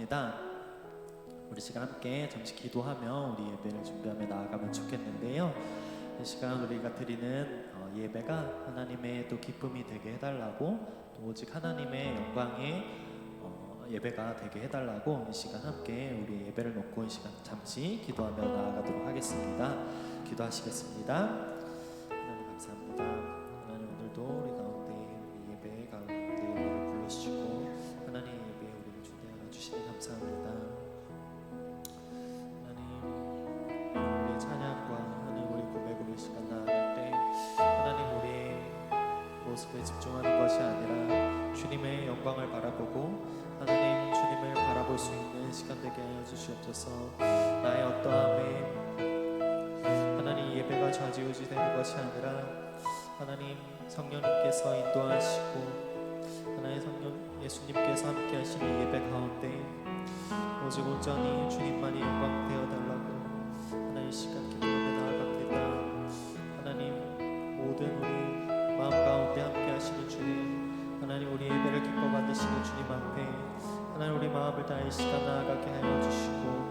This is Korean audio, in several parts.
합니다. 우리 시간 함께 잠시 기도하며 우리 예배를 준비하며 나아가면 좋겠는데요. 이 시간 우리가 드리는 예배가 하나님의 또 기쁨이 되게 해달라고, 또 오직 하나님의 영광의 예배가 되게 해달라고 이 시간 함께 우리 예배를 놓고 이 시간 잠시 기도하며 나아가도록 하겠습니다. 기도하시겠습니다. 하나님 감사합니다. 하나님 오늘도 우리 가운데 우리 예배 가운데 우리를 불러주시고 하나님 예배에 우리를 초대하여 주시니 감사합니다. 하나님 우리 찬양과 하나님 우리 고백으로 이 시간 나아갈 때 하나님 우리 모습에 집중하는 것이 아니라 주님의 영광을 바라보고 하나님 주님을 바라볼 수 있는 시간 되게 하여 주시옵소서. 나의 어떠함에 하나님 예배가 좌지우지 되는 것이 아니라 하나님 성령님께서 인도하시고 하나님 성령 예수님께서 함께 하시는 예배 가운데 오직 온전히 주님만이 영광 되어달라고 하나님 시간 기도하며 나아갑니다. 하나님 모든 우리 마음 가운데 함께 하시는 주님, 하나님 우리 예배를 기뻐 받으시는 주님 앞에 하나님 우리 마음을 다해 시간 나아가게 하여 주시고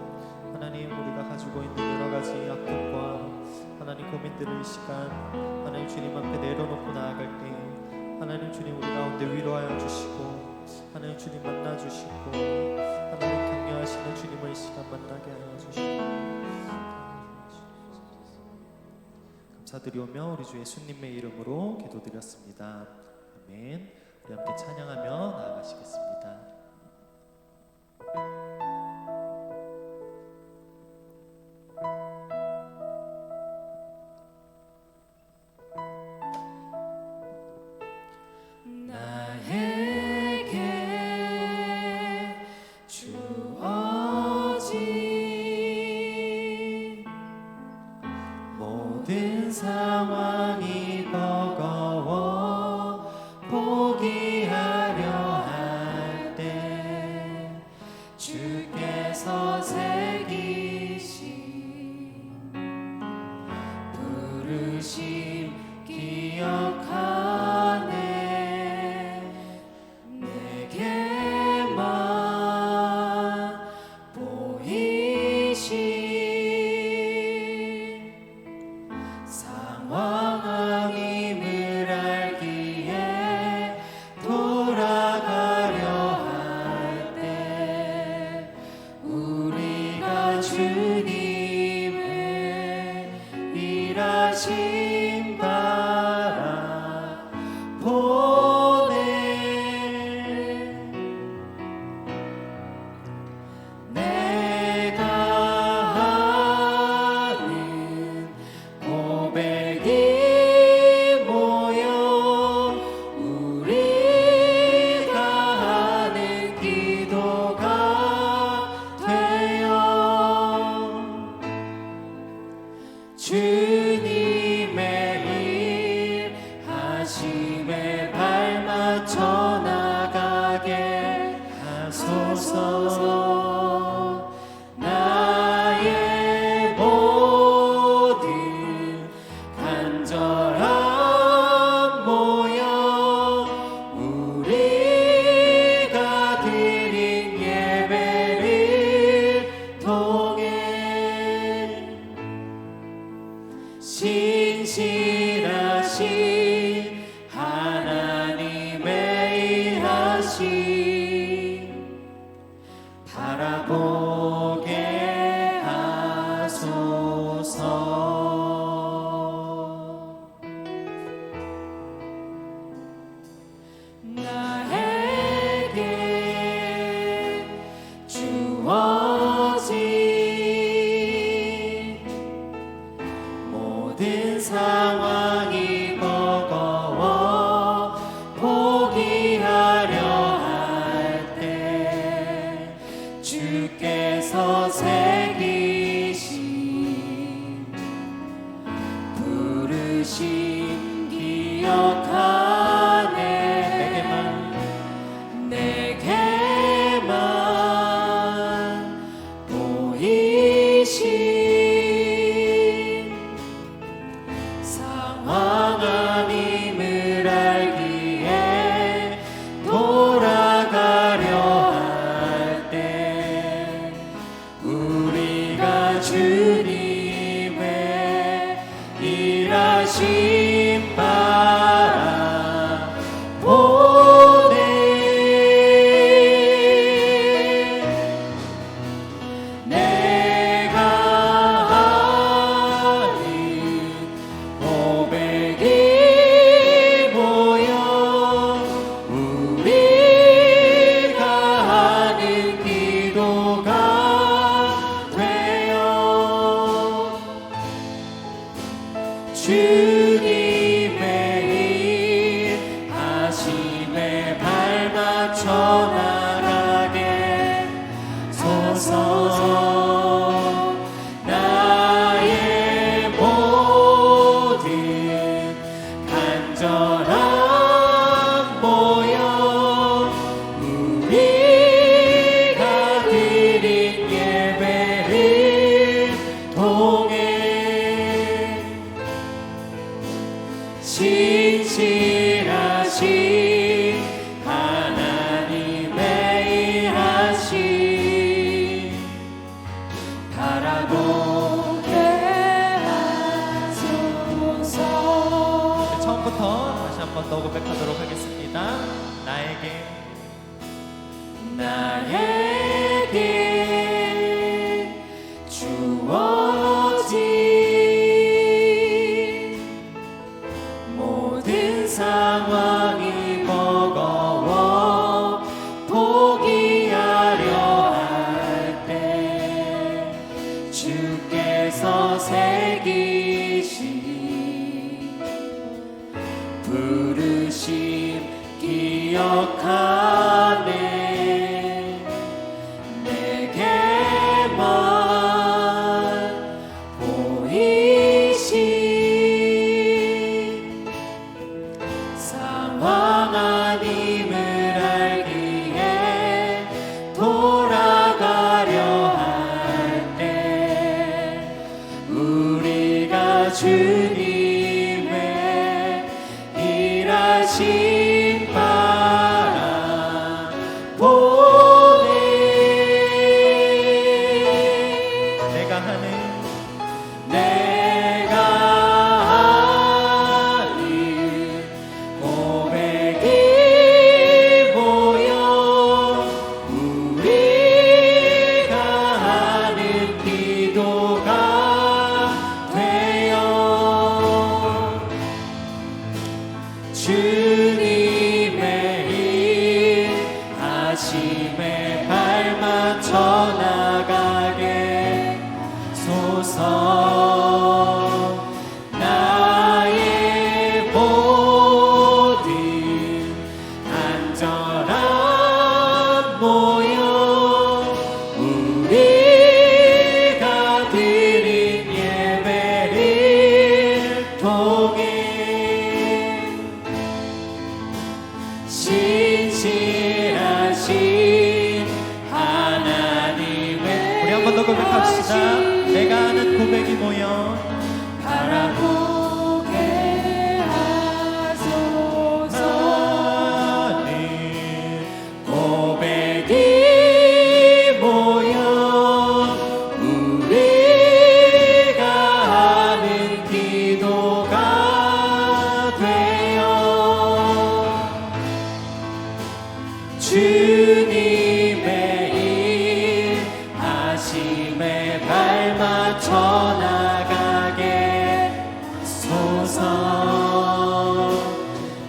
하나님 우리가 가지고 있는 여러 가지 아픔과 하나님 고민들을 이 시간 하나님 주님 앞에 내려놓고 나아갈 때 하나님 주님 우리 가운데 위로하여 주시고 하나님 주님 만나 주시고 하나님 격려하시는 주님을 이 시간 만나게 하여 주시고 감사드리오며 우리 주 예수님의 이름으로 기도드렸습니다. 아멘. 우리 함께 찬양하며 나아가시겠습니다. 모든 상황이 버거워 포기하려 할 때 주께서 새기신 부르심 기억하네. 내게만 보이신 상황임을 알기에 돌아가려 할 때 우리가 주님의 일하심 바라보네. 내가 하는 고백이 모여 우리가 하는 기도가 되어 주님의 일 하심에 발맞춰 나가게 하소서. 나의 모든 간절함 모여 우리가 드린 예배를 통해 신실하신 하나님의 일하심 바라보게 하소서. 나에게 주어진 모든 상황이 버거워 포기하려 할 때 주께서 새기신 부르심 기억하네. 내게만 보이신 상황임을 알기에 돌아가려 할 때 주님의 일하심 바라보네. 내가 하는 고백이 모여 우리가 하는 기도가 되어 주님의 일하심에 발맞춰 나가게 소서. 나의 모든 간절함 모여 우리가 드린 예배를 통해 진실하신 하나님의 일하심 바라보게 하소서. 처음부터 다시 한 번 더 고백하도록 하겠습니다. 나에게 주어진 모든 상황이 버거워 포기하려 할 때 주께서 새기신 부르심 기억하네. 내게만 보이신 상황 아님을 알기에 돌아가려 할 때 우리가 주님의 일하심 바라보네. 내가 하는 고백이 모여 우리가 하는 기도가 되어 주님의 일하심에 발맞춰 나가게 소서. 나의 모든 간절함 모여 우리가 드린 예배를 통해 진실하신 하나님의 우리 한 번 더 고백합시다. 내가 하는 고백이 모여 바라보게 하소서. 고백이 모여 우리가 하는 기도가 되어 주님의 일하심에 발맞춰 나가게 소서.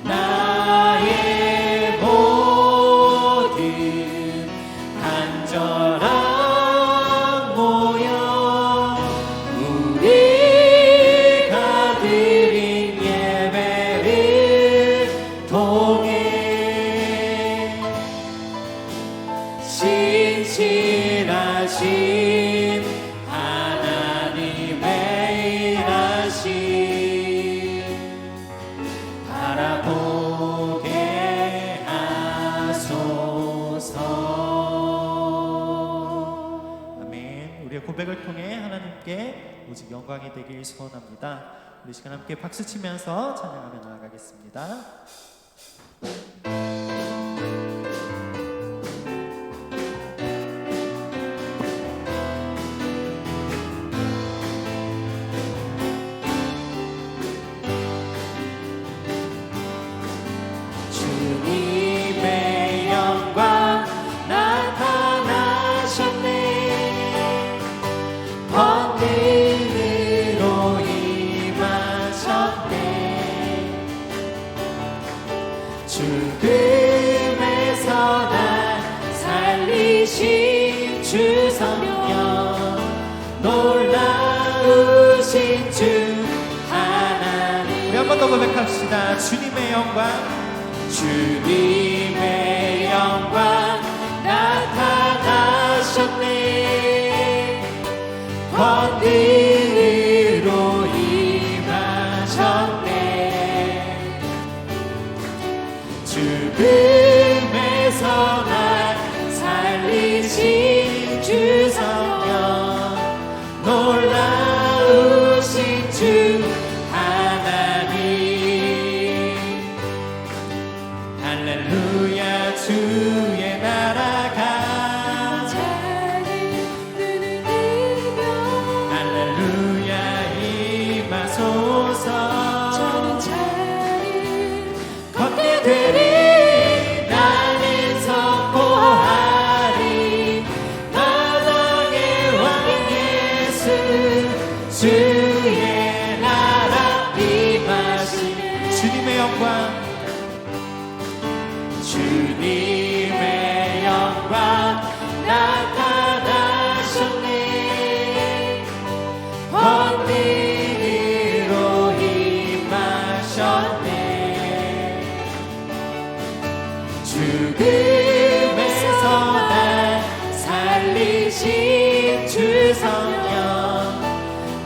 나의 모든 간절함 모여 우리가 드린 예배를 통해 진실하신 하나님의 일하심 바라보게 하소서. 아멘. 우리의 고백을 통해 하나님께 오직 영광이 되길 소원합니다. 우리 시간 함께 박수 치면서 찬양하며 나아가겠습니다. 주 성령 놀라우신 주 하나님. 우리 한 번 더 고백합시다. 주님의 영광, 주님의 영광 나타나셨네. 권능으로 임하셨네. 죽음에서 날 살리신 주 성령 놀라우신 주 하나님. 할렐루야 주의 나라가 할렐루야 임하소서. 걷게 되리 나는 선포하리 마당의 왕 예수 주의 나라 임하시네. 주님의 영광, 주님의 영광 나타나셨네. 권능으로 임하셨네. 죽음에서 날 살리신 주 성령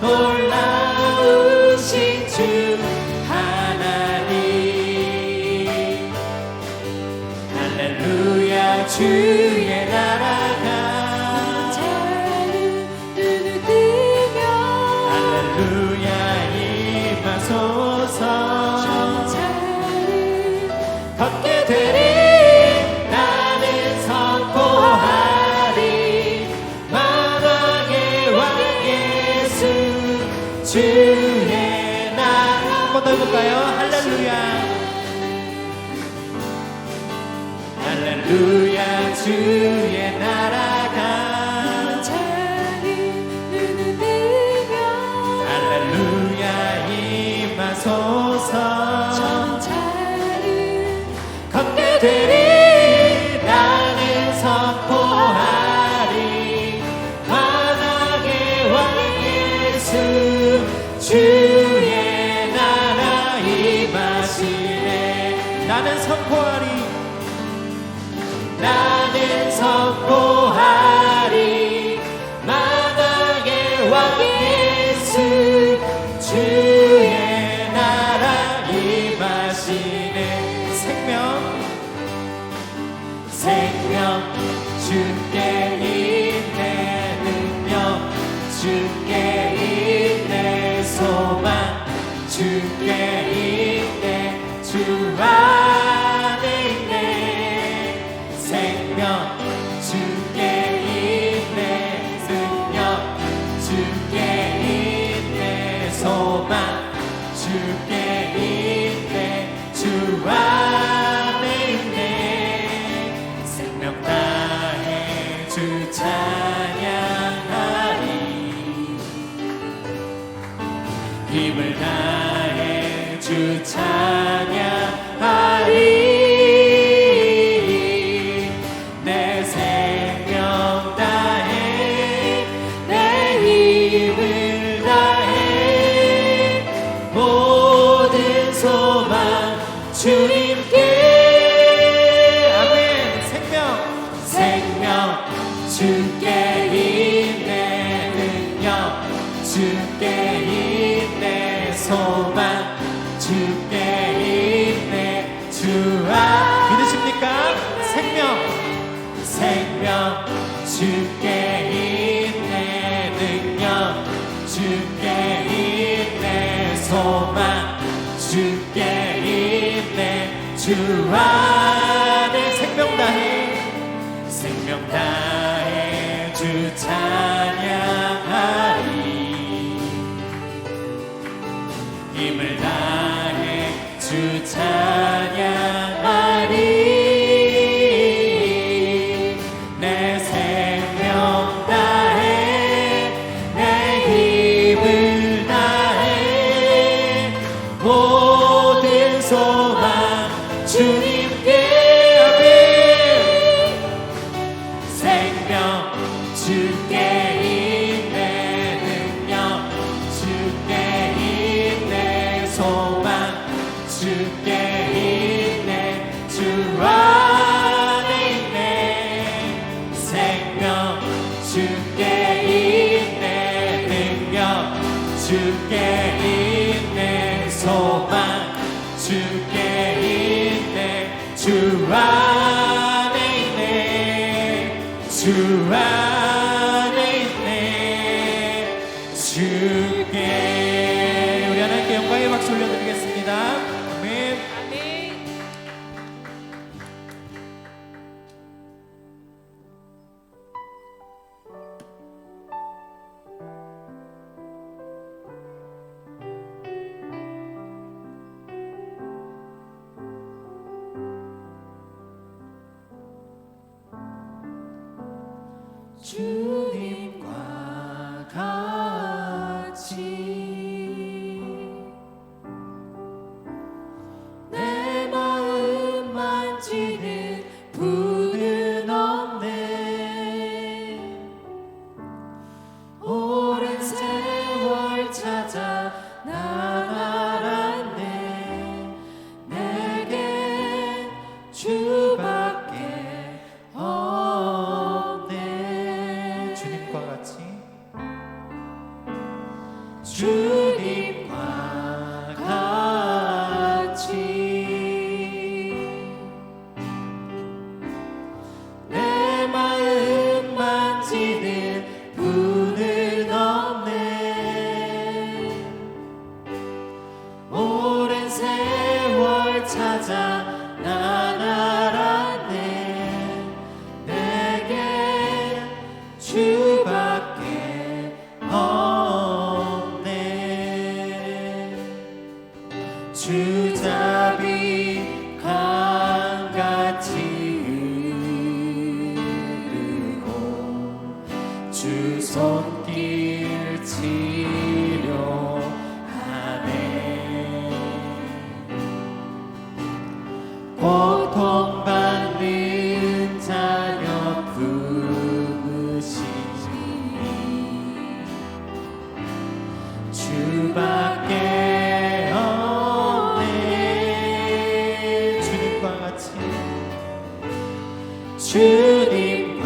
놀라우신 주 하나님. 할렐루야 주의 나라가 할렐루야 임하소서. 걷게 되리 나는 선포하리 마당의 왕 예수 주의 나라. 한 번 더 해볼까요? 할렐루야, 할렐루야 주의 나라가 할렐루야 임하소서. 걷게 되리 나는 선포하리 만왕의 왕 예수 주의 나라 임하시네. 나는 선포하리, 나는 선포하리 마당의 왕 예수 주의 나라 임하시네. 생명 주께 있네. 능력 주께 있네. 소망 주께 있네. 주 안에 있네. 생명 주께 있네. 능력 주께 있네. 소망 주께 있네. 주 안에 있네. 생명 다해 주 찬양하리. 힘을 다해 주 찬양하리. 내 생명 다해 내 힘을 다해 모든 소망 주님께. 아멘. 생명 주께 있네. 능력 주께 있네. 소망 주께 있네. 주 안 믿으십니까? 생명 주께 있네. 능력 주께 있네. 소망 주께 있네. 주 안에 생명 다해 주 찬양하리. 힘을 다해 주 찬양하리. 내 생명 다해 내 힘을 다해 모든 소망 주님께. 생명 주께 있네 능력 주께 있네 소망 주께 있네 주 안에 있네 생명 주께 있네 능력 주께 있네 소망 주께 있네 주 안에 있네 주 안에 있네 주께 우리 하나님께 영광의 박수 올려드리겠습니다. 아멘. 아멘. 주님과 같이 내 마음 만지는 분은 없네 오랜 세월 찾아 난 알았네 내겐 주밖에 없네 주님과 같이 주님과 같이 내 마음 만지는 분은 없네 오랜 세월 찾아 난 알았네 내게 주밖에 없네 주잡이 강같이 흐르고 주 손길 치료하네 고통받는 자녀 부으시니 주밖에 없네 주님과 같이 주님과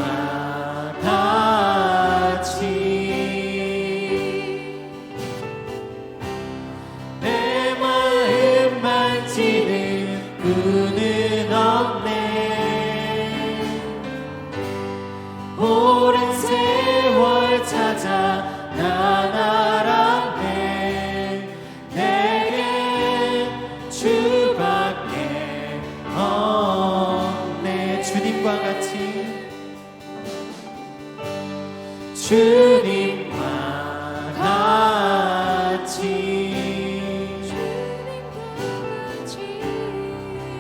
같이 내 마음 만지는 분은 없네 오랜 세월 찾아 난 알았네 내게 주밖에 없네 주님과 같이 주님과 같이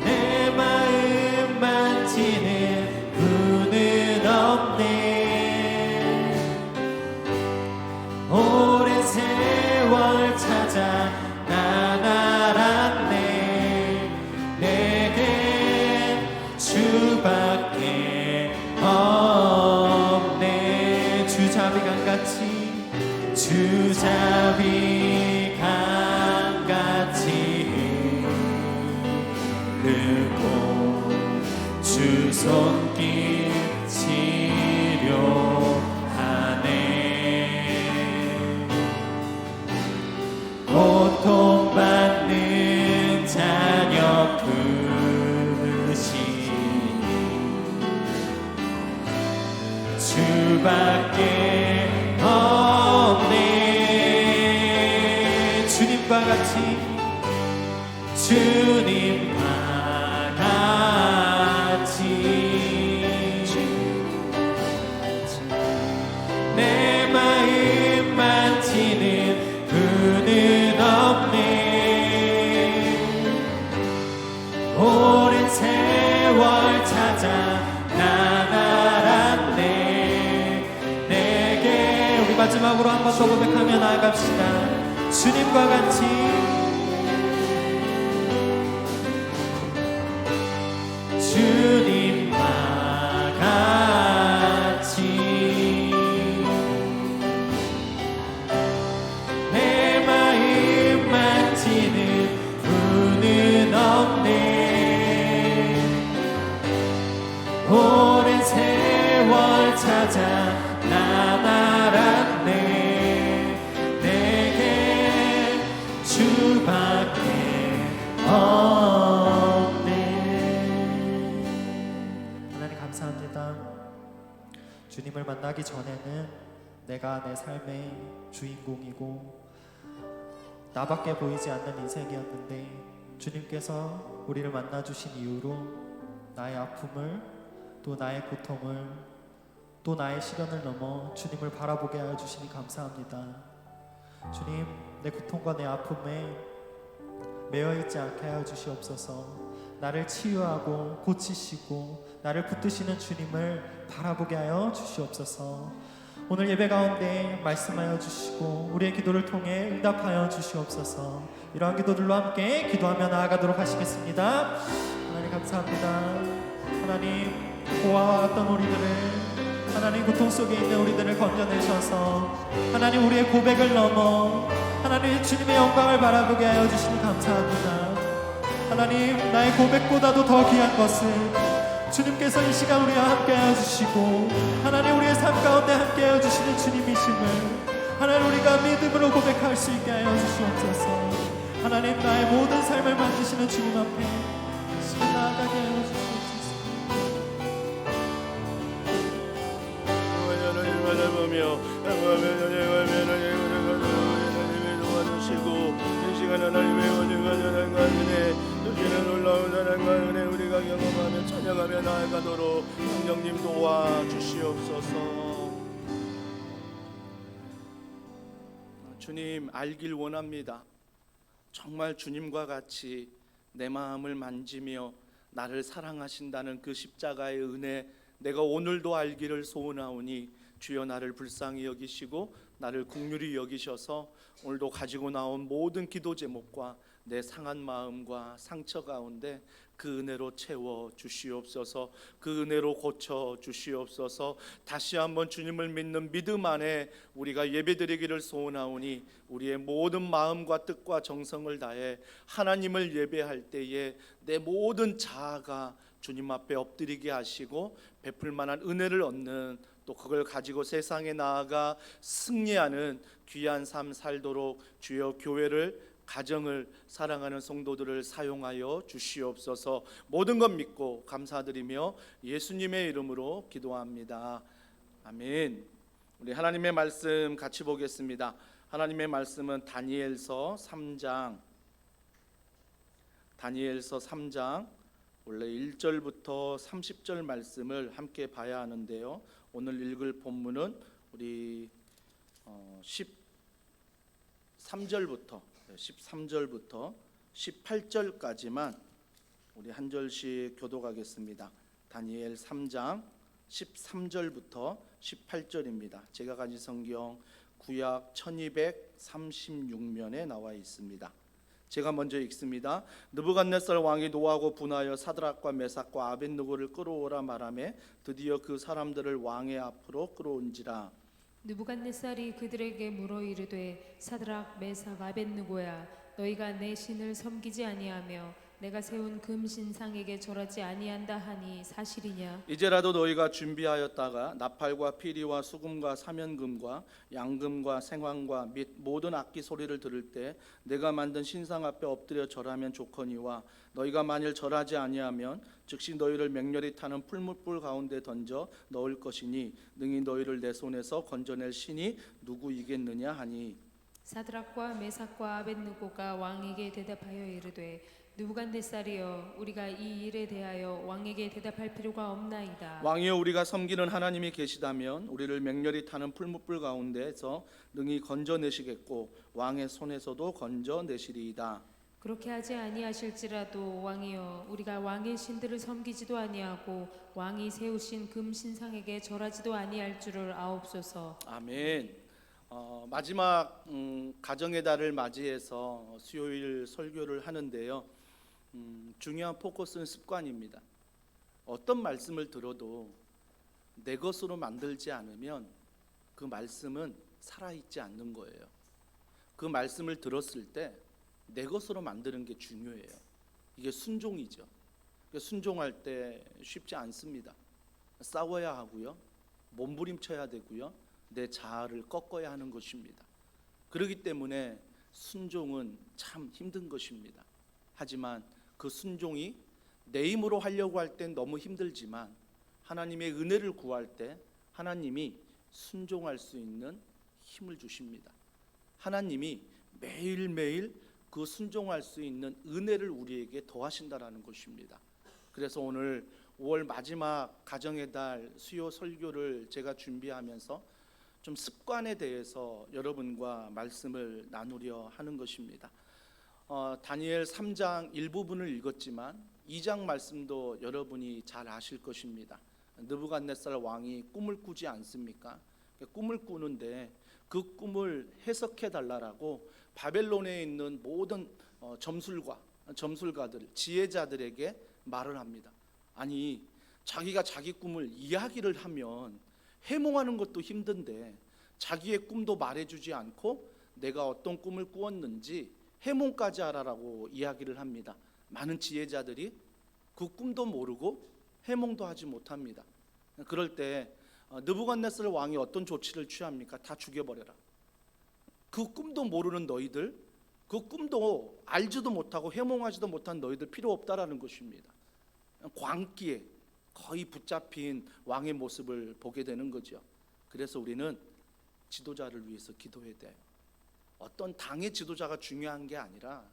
내 마음 만지는 분은 없네 오랜 세월 찾아 난 알았네 내게 주밖에 없네 주잡이 강같이 주잡이 강같이 흐르고 주 손길 치료하네 고통받는 자녀 부으시니 주밖에 없네 주님과 같이 주님과 같이 내 마음 만지는 분은 없네 오랜 세월 찾아 난 알았네 내게 우리 마지막으로 한 번 더 고백하며 나아갑시다 주님과 같이 주님과 같이 만나기 전에는 내가 내 삶의 주인공이고 나밖에 보이지 않는 인생이었는데 주님께서 우리를 만나주신 이후로 나의 아픔을 또 나의 고통을 또 나의 시련을 넘어 주님을 바라보게 하여 주시니 감사합니다. 주님, 내 고통과 내 아픔에 매여있지 않게 하여 주시옵소서. 나를 치유하고 고치시고 나를 붙드시는 주님을 바라보게 하여 주시옵소서. 오늘 예배 가운데 말씀하여 주시고 우리의 기도를 통해 응답하여 주시옵소서. 이러한 기도들로 함께 기도하며 나아가도록 하시겠습니다. 하나님 감사합니다. 하나님, 고아와 같던 우리들을, 하나님 고통 속에 있는 우리들을 건져내셔서 하나님 우리의 고백을 넘어 하나님 주님의 영광을 바라보게 하여 주시니 감사합니다. 하나님, 나의 고백보다도 더 귀한 것을 주님께서 이 시간 우리와 함께하여 주시고 하나님 우리의 삶 가운데 함께하여 주시는 주님이심을 하나님 우리가 믿음으로 고백할 수 있게 하여 주시옵소서. 하나님, 나의 모든 삶을 만지시는 주님 앞에 시간 나아가게 하여 주시옵소서. 바라보며 하나님의 도와주시고 이 시간 하나님의 원유가 사랑과 은혜 주시는 놀라운 사랑과 은혜 우리가 경험하며 찬양하며 나아가도록 성령님 도와주시옵소서. 주님 알길 원합니다. 정말 주님과 같이 내 마음을 만지며 나를 사랑하신다는 그 십자가의 은혜 내가 오늘도 알기를 소원하오니 주여 나를 불쌍히 여기시고 나를 긍휼히 여기셔서 오늘도 가지고 나온 모든 기도 제목과 내 상한 마음과 상처 가운데 그 은혜로 채워 주시옵소서. 그 은혜로 고쳐 주시옵소서. 다시 한번 주님을 믿는 믿음 안에 우리가 예배드리기를 소원하오니 우리의 모든 마음과 뜻과 정성을 다해 하나님을 예배할 때에 내 모든 자아가 주님 앞에 엎드리게 하시고 베풀 만한 은혜를 얻는, 또 그걸 가지고 세상에 나아가 승리하는 귀한 삶 살도록 주여 교회를, 가정을 사랑하는 성도들을 사용하여 주시옵소서. 모든 것 믿고 감사드리며 예수님의 이름으로 기도합니다. 아멘. 우리 하나님의 말씀 같이 보겠습니다. 하나님의 말씀은 다니엘서 3장 원래 1절부터 30절 말씀을 함께 봐야 하는데요, 오늘 읽을 본문은 우리 13절부터 18절까지만 우리 한 절씩 교독하겠습니다. 다니엘 3장 13절부터 18절입니다. 제가 가진 성경 구약 1236면에 나와 있습니다. 제가 먼저 읽습니다. 느부갓네살 왕이 노하고 분하여 사드락과 메삭과 아벳느고를 끌어오라 말하매 드디어 그 사람들을 왕의 앞으로 끌어온지라. 느부갓네살이 그들에게 물어 이르되 사드락 메삭 아벳느고야, 너희가 내 신을 섬기지 아니하며 내가 세운 금신상에게 절하지 아니한다 하니 사실이냐? 이제라도 너희가 준비하였다가 나팔과 피리와 수금과 사면금과 양금과 생황과 및 모든 악기 소리를 들을 때 내가 만든 신상 앞에 엎드려 절하면 좋거니와, 너희가 만일 절하지 아니하면 즉시 너희를 맹렬히 타는 풀무불 가운데 던져 넣을 것이니 능히 너희를 내 손에서 건져낼 신이 누구이겠느냐 하니. 사드락과 메삭과 아벳느고가 왕에게 대답하여 이르되 느부갓네살이여, 우리가 이 일에 대하여 왕에게 대답할 필요가 없나이다. 왕이여, 우리가 섬기는 하나님이 계시다면 우리를 맹렬히 타는 풀무불 가운데서 능히 건져내시겠고 왕의 손에서도 건져내시리이다. 그렇게 하지 아니하실지라도 왕이여, 우리가 왕의 신들을 섬기지도 아니하고 왕이 세우신 금신상에게 절하지도 아니할 줄을 아옵소서. 아멘. 마지막 가정의 달을 맞이해서 수요일 설교를 하는데요, 중요한 포커스는 습관입니다. 어떤 말씀을 들어도 내 것으로 만들지 않으면 그 말씀은 살아있지 않는 거예요. 그 말씀을 들었을 때 내 것으로 만드는 게 중요해요. 이게 순종이죠. 순종할 때 쉽지 않습니다. 싸워야 하고요, 몸부림쳐야 되고요, 내 자아를 꺾어야 하는 것입니다. 그렇기 때문에 순종은 참 힘든 것입니다. 하지만 그 순종이 내 힘으로 하려고 할 땐 너무 힘들지만 하나님의 은혜를 구할 때 하나님이 순종할 수 있는 힘을 주십니다. 하나님이 매일매일 그 순종할 수 있는 은혜를 우리에게 더하신다라는 것입니다. 그래서 오늘 5월 마지막 가정의 달 수요 설교를 제가 준비하면서 좀 습관에 대해서 여러분과 말씀을 나누려 하는 것입니다. 다니엘 3장 일부분을 읽었지만 2장 말씀도 여러분이 잘 아실 것입니다. 느부갓네살 왕이 꿈을 꾸지 않습니까? 꿈을 꾸는데 그 꿈을 해석해 달라고 바벨론에 있는 모든 점술가들, 지혜자들에게 말을 합니다. 아니, 자기가 자기 꿈을 이야기를 하면 해몽하는 것도 힘든데 자기의 꿈도 말해주지 않고 내가 어떤 꿈을 꾸었는지 해몽까지 하라라고 이야기를 합니다. 많은 지혜자들이 그 꿈도 모르고 해몽도 하지 못합니다. 그럴 때 느부갓네살 왕이 어떤 조치를 취합니까? 다 죽여버려라. 그 꿈도 모르는 너희들, 그 꿈도 알지도 못하고 해몽하지도 못한 너희들 필요 없다라는 것입니다. 광기에 거의 붙잡힌 왕의 모습을 보게 되는 거죠. 그래서 우리는 지도자를 위해서 기도해야 돼요. 어떤 당의 지도자가 중요한 게 아니라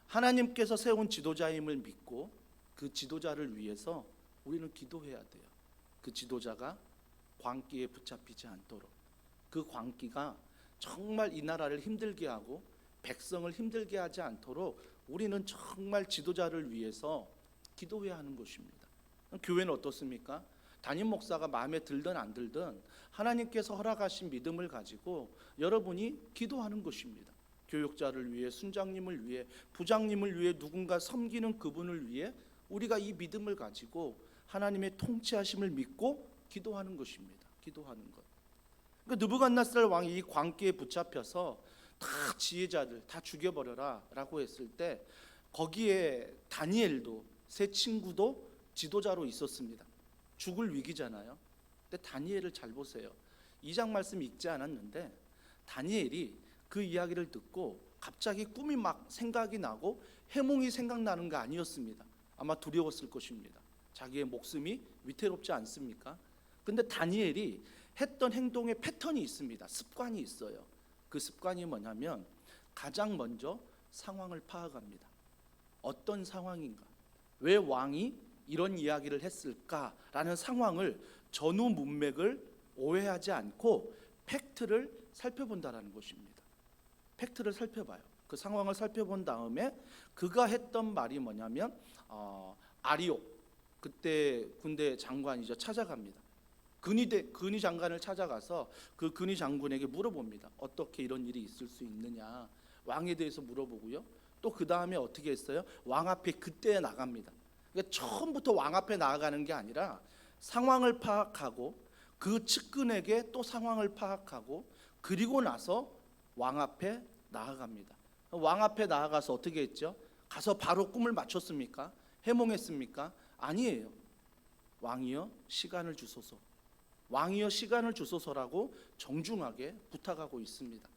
하나님께서 세운 지도자임을 믿고 그 지도자를 위해서 우리는 기도해야 돼요. 그 지도자가 광기에 붙잡히지 않도록, 그 광기가 정말 이 나라를 힘들게 하고 백성을 힘들게 하지 않도록 우리는 정말 지도자를 위해서 기도해야 하는 것입니다. 교회는 어떻습니까? 담임 목사가 마음에 들든 안 들든 하나님께서 허락하신 믿음을 가지고 여러분이 기도하는 것입니다. 교육자를 위해, 순장님을 위해, 부장님을 위해, 누군가 섬기는 그분을 위해 우리가 이 믿음을 가지고 하나님의 통치하심을 믿고 기도하는 것입니다. 기도하는 것. 그러니까 느부갓네살 왕이 이 광기에 붙잡혀서 다 지혜자들 다 죽여버려라 라고 했을 때 거기에 다니엘도, 세 친구도 지도자로 있었습니다. 죽을 위기잖아요. 근데 다니엘을 잘 보세요. 2장 말씀 읽지 않았는데 다니엘이 그 이야기를 듣고 갑자기 꿈이 막 생각이 나고 해몽이 생각나는 거 아니었습니다. 아마 두려웠을 것입니다. 자기의 목숨이 위태롭지 않습니까? 근데 다니엘이 했던 행동의 패턴이 있습니다. 습관이 있어요. 그 습관이 뭐냐면 가장 먼저 상황을 파악합니다. 어떤 상황인가? 왜 왕이 이런 이야기를 했을까라는 상황을, 전후 문맥을 오해하지 않고 팩트를 살펴본다라는 것입니다. 팩트를 살펴봐요. 그 상황을 살펴본 다음에 그가 했던 말이 뭐냐면 아리옥, 그때 군대 장관이죠, 찾아갑니다. 근위 장관을 찾아가서 그 근위 장군에게 물어봅니다. 어떻게 이런 일이 있을 수 있느냐, 왕에 대해서 물어보고요. 또 그 다음에 어떻게 했어요? 왕 앞에 그때 나갑니다. 그러니까 처음부터 왕 앞에 나아가는 게 아니라 상황을 파악하고 그 측근에게 또 상황을 파악하고 그리고 나서 왕 앞에 나아갑니다. 왕 앞에 나아가서 어떻게 했죠? 가서 바로 꿈을 맞췄습니까? 해몽했습니까? 아니에요. 왕이여 시간을 주소서, 왕이여 시간을 주소서라고 정중하게 부탁하고 있습니다.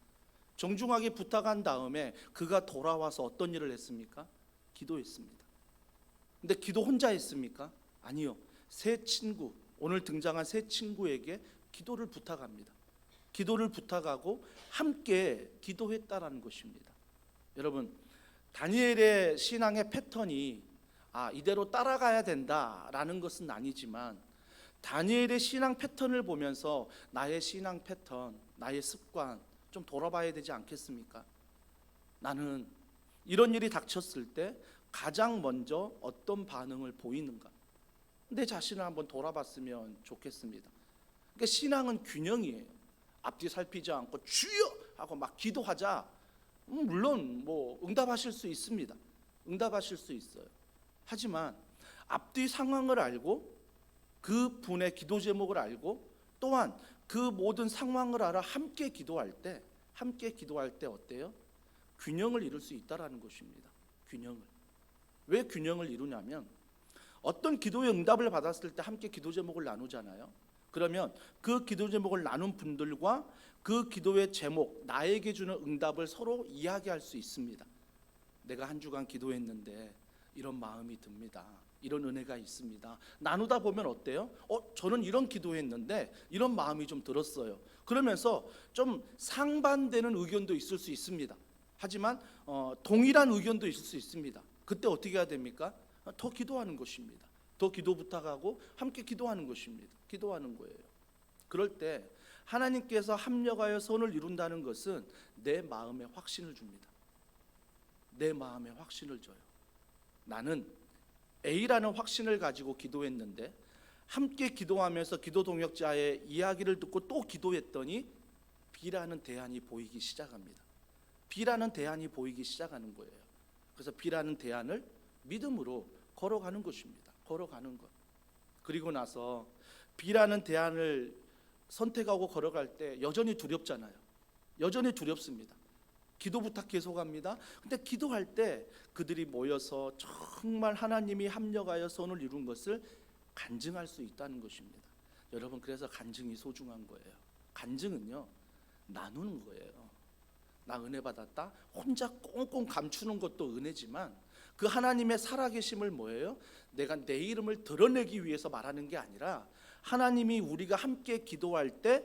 정중하게 부탁한 다음에 그가 돌아와서 어떤 일을 했습니까? 기도했습니다. 근데 기도 혼자 했습니까? 아니요. 세 친구, 오늘 등장한 세 친구에게 기도를 부탁합니다. 기도를 부탁하고 함께 기도했다라는 것입니다. 여러분, 다니엘의 신앙의 패턴이 이대로 따라가야 된다라는 것은 아니지만 다니엘의 신앙 패턴을 보면서 나의 신앙 패턴, 나의 습관 좀 돌아봐야 되지 않겠습니까? 나는 이런 일이 닥쳤을 때 가장 먼저 어떤 반응을 보이는가? 내 자신을 한번 돌아봤으면 좋겠습니다. 그러니까 신앙은 균형이에요. 앞뒤 살피지 않고 주여 하고 막 기도하자. 물론 응답하실 수 있습니다. 응답하실 수 있어요. 하지만 앞뒤 상황을 알고 그 분의 기도 제목을 알고 또한 그 모든 상황을 알아 함께 기도할 때 어때요? 균형을 이룰 수 있다라는 것입니다. 균형을. 왜 균형을 이루냐면 어떤 기도의 응답을 받았을 때 함께 기도 제목을 나누잖아요. 그러면 그 기도 제목을 나눈 분들과 그 기도의 제목, 나에게 주는 응답을 서로 이야기할 수 있습니다. 내가 한 주간 기도했는데 이런 마음이 듭니다. 이런 은혜가 있습니다. 나누다 보면 어때요? 저는 이런 기도했는데 이런 마음이 좀 들었어요. 그러면서 좀 상반되는 의견도 있을 수 있습니다. 하지만 동일한 의견도 있을 수 있습니다. 그때 어떻게 해야 됩니까? 더 기도하는 것입니다. 더 기도 부탁하고 함께 기도하는 것입니다. 기도하는 거예요. 그럴 때 하나님께서 합력하여 선을 이룬다는 것은 내 마음에 확신을 줍니다. 내 마음에 확신을 줘요. 나는 A라는 확신을 가지고 기도했는데 함께 기도하면서 기도 동역자의 이야기를 듣고 또 기도했더니 B라는 대안이 보이기 시작합니다. B라는 대안이 보이기 시작하는 거예요. 그래서 B라는 대안을 믿음으로 걸어가는 것입니다. 걸어가는 것. 그리고 나서 B라는 대안을 선택하고 걸어갈 때 여전히 두렵잖아요. 여전히 두렵습니다. 기도 부탁 계속합니다. 근데 기도할 때 그들이 모여서 정말 하나님이 합력하여 선을 이룬 것을 간증할 수 있다는 것입니다. 여러분, 그래서 간증이 소중한 거예요. 간증은요, 나누는 거예요. 나 은혜 받았다. 혼자 꽁꽁 감추는 것도 은혜지만 그 하나님의 살아계심을 뭐예요? 내가 내 이름을 드러내기 위해서 말하는 게 아니라 하나님이 우리가 함께 기도할 때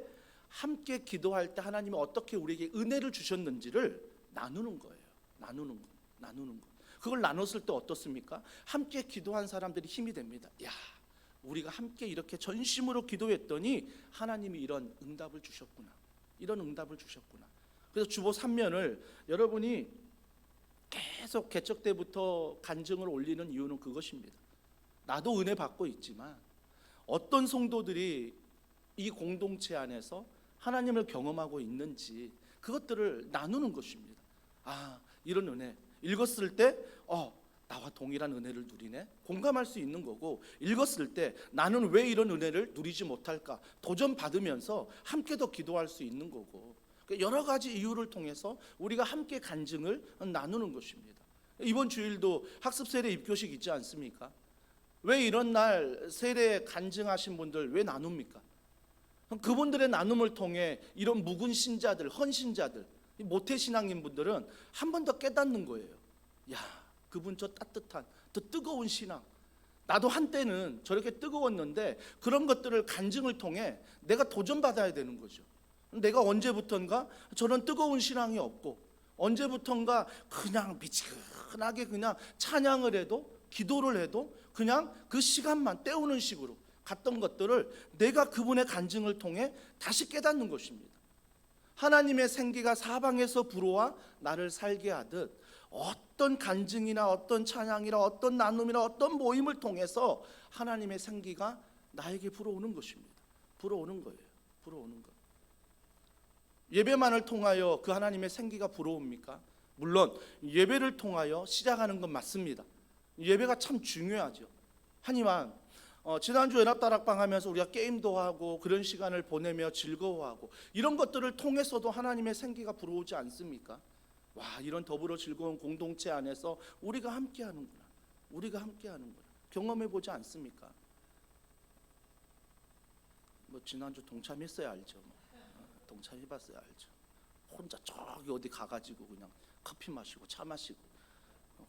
하나님이 어떻게 우리에게 은혜를 주셨는지를 나누는 거예요. 나누는 거. 그걸 나눴을 때 어떻습니까? 함께 기도한 사람들이 힘이 됩니다. 야, 우리가 함께 이렇게 전심으로 기도했더니 하나님이 이런 응답을 주셨구나. 이런 응답을 주셨구나. 그래서 주보 3면을 여러분이 계속 개척 때부터 간증을 올리는 이유는 그것입니다. 나도 은혜 받고 있지만 어떤 성도들이 이 공동체 안에서 하나님을 경험하고 있는지 그것들을 나누는 것입니다. 이런 은혜 읽었을 때 나와 동일한 은혜를 누리네. 공감할 수 있는 거고, 읽었을 때 나는 왜 이런 은혜를 누리지 못할까 도전받으면서 함께 더 기도할 수 있는 거고, 여러 가지 이유를 통해서 우리가 함께 간증을 나누는 것입니다. 이번 주일도 학습 세례 입교식 있지 않습니까? 왜 이런 날 세례 간증하신 분들 왜 나눕니까? 그분들의 나눔을 통해 이런 묵은 신자들, 헌신자들, 모태신앙인 분들은 한 번 더 깨닫는 거예요. 야, 그분 저 따뜻한, 더 뜨거운 신앙, 나도 한때는 저렇게 뜨거웠는데 그런 것들을 간증을 통해 내가 도전받아야 되는 거죠. 내가 언제부턴가 저런 뜨거운 신앙이 없고, 언제부턴가 그냥 미지근하게 그냥 찬양을 해도, 기도를 해도 그냥 그 시간만 때우는 식으로 갔던 것들을 내가 그분의 간증을 통해 다시 깨닫는 것입니다. 하나님의 생기가 사방에서 불어와 나를 살게 하듯 어떤 간증이나 어떤 찬양이나 어떤 나눔이나 어떤 모임을 통해서 하나님의 생기가 나에게 불어오는 것입니다. 불어오는 거예요. 불어오는 것. 예배만을 통하여 그 하나님의 생기가 불어옵니까? 물론 예배를 통하여 시작하는 건 맞습니다. 예배가 참 중요하죠. 하지만 지난주 연합다락방 하면서 우리가 게임도 하고 그런 시간을 보내며 즐거워하고 이런 것들을 통해서도 하나님의 생기가 불어오지 않습니까? 와, 이런 더불어 즐거운 공동체 안에서 우리가 함께 하는구나. 우리가 함께 하는구나. 경험해 보지 않습니까? 지난주 동참했어야 알죠. 동참해봤어야 알죠. 혼자 저기 어디 가가지고 그냥 커피 마시고 차 마시고,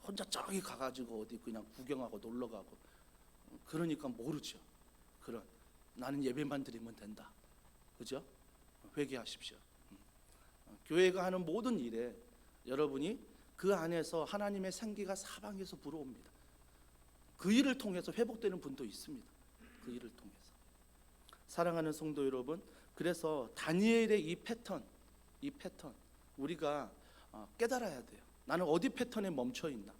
혼자 저기 가가지고 어디 그냥 구경하고 놀러가고, 그러니까 모르죠. 나는 예배만 드리면 된다. 그죠? 회개하십시오. 교회가 하는 모든 일에 여러분이 그 안에서 하나님의 생기가 사방에서 불어옵니다. 그 일을 통해서 회복되는 분도 있습니다. 그 일을 통해서. 사랑하는 성도 여러분, 그래서 다니엘의 이 패턴 우리가 깨달아야 돼요. 나는 어디 패턴에 멈춰 있나?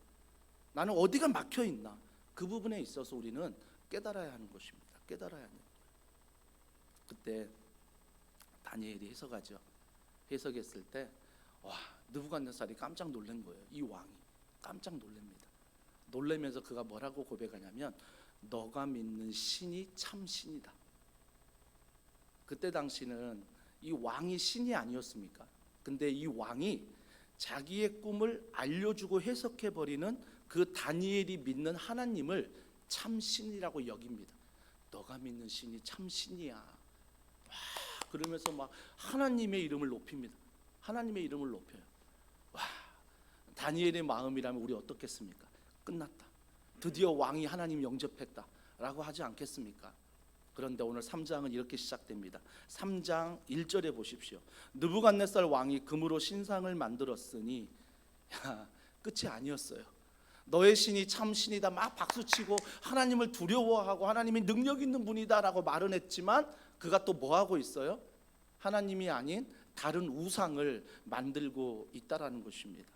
나는 어디가 막혀 있나? 그 부분에 있어서 우리는 깨달아야 하는 것입니다. 깨달아야 하는 거예요. 그때 다니엘이 해석하죠. 해석했을 때 느부갓네살이 깜짝 놀란 거예요. 이 왕이 깜짝 놀랍니다. 놀라면서 그가 뭐라고 고백하냐면, 너가 믿는 신이 참 신이다. 그때 당시는 이 왕이 신이 아니었습니까? 근데 이 왕이 자기의 꿈을 알려주고 해석해버리는 그 다니엘이 믿는 하나님을 참 신이라고 여깁니다. 너가 믿는 신이 참 신이야. 그러면서 막 하나님의 이름을 높입니다. 하나님의 이름을 높여요. 다니엘의 마음이라면 우리 어떻겠습니까? 끝났다. 드디어 왕이 하나님 영접했다라고 하지 않겠습니까? 그런데 오늘 3장은 이렇게 시작됩니다. 3장 1절에 보십시오. 느부갓네살 왕이 금으로 신상을 만들었으니 끝이 아니었어요. 너의 신이 참 신이다 막 박수치고 하나님을 두려워하고 하나님이 능력 있는 분이다라고 말은 했지만 그가 또 뭐하고 있어요? 하나님이 아닌 다른 우상을 만들고 있다라는 것입니다.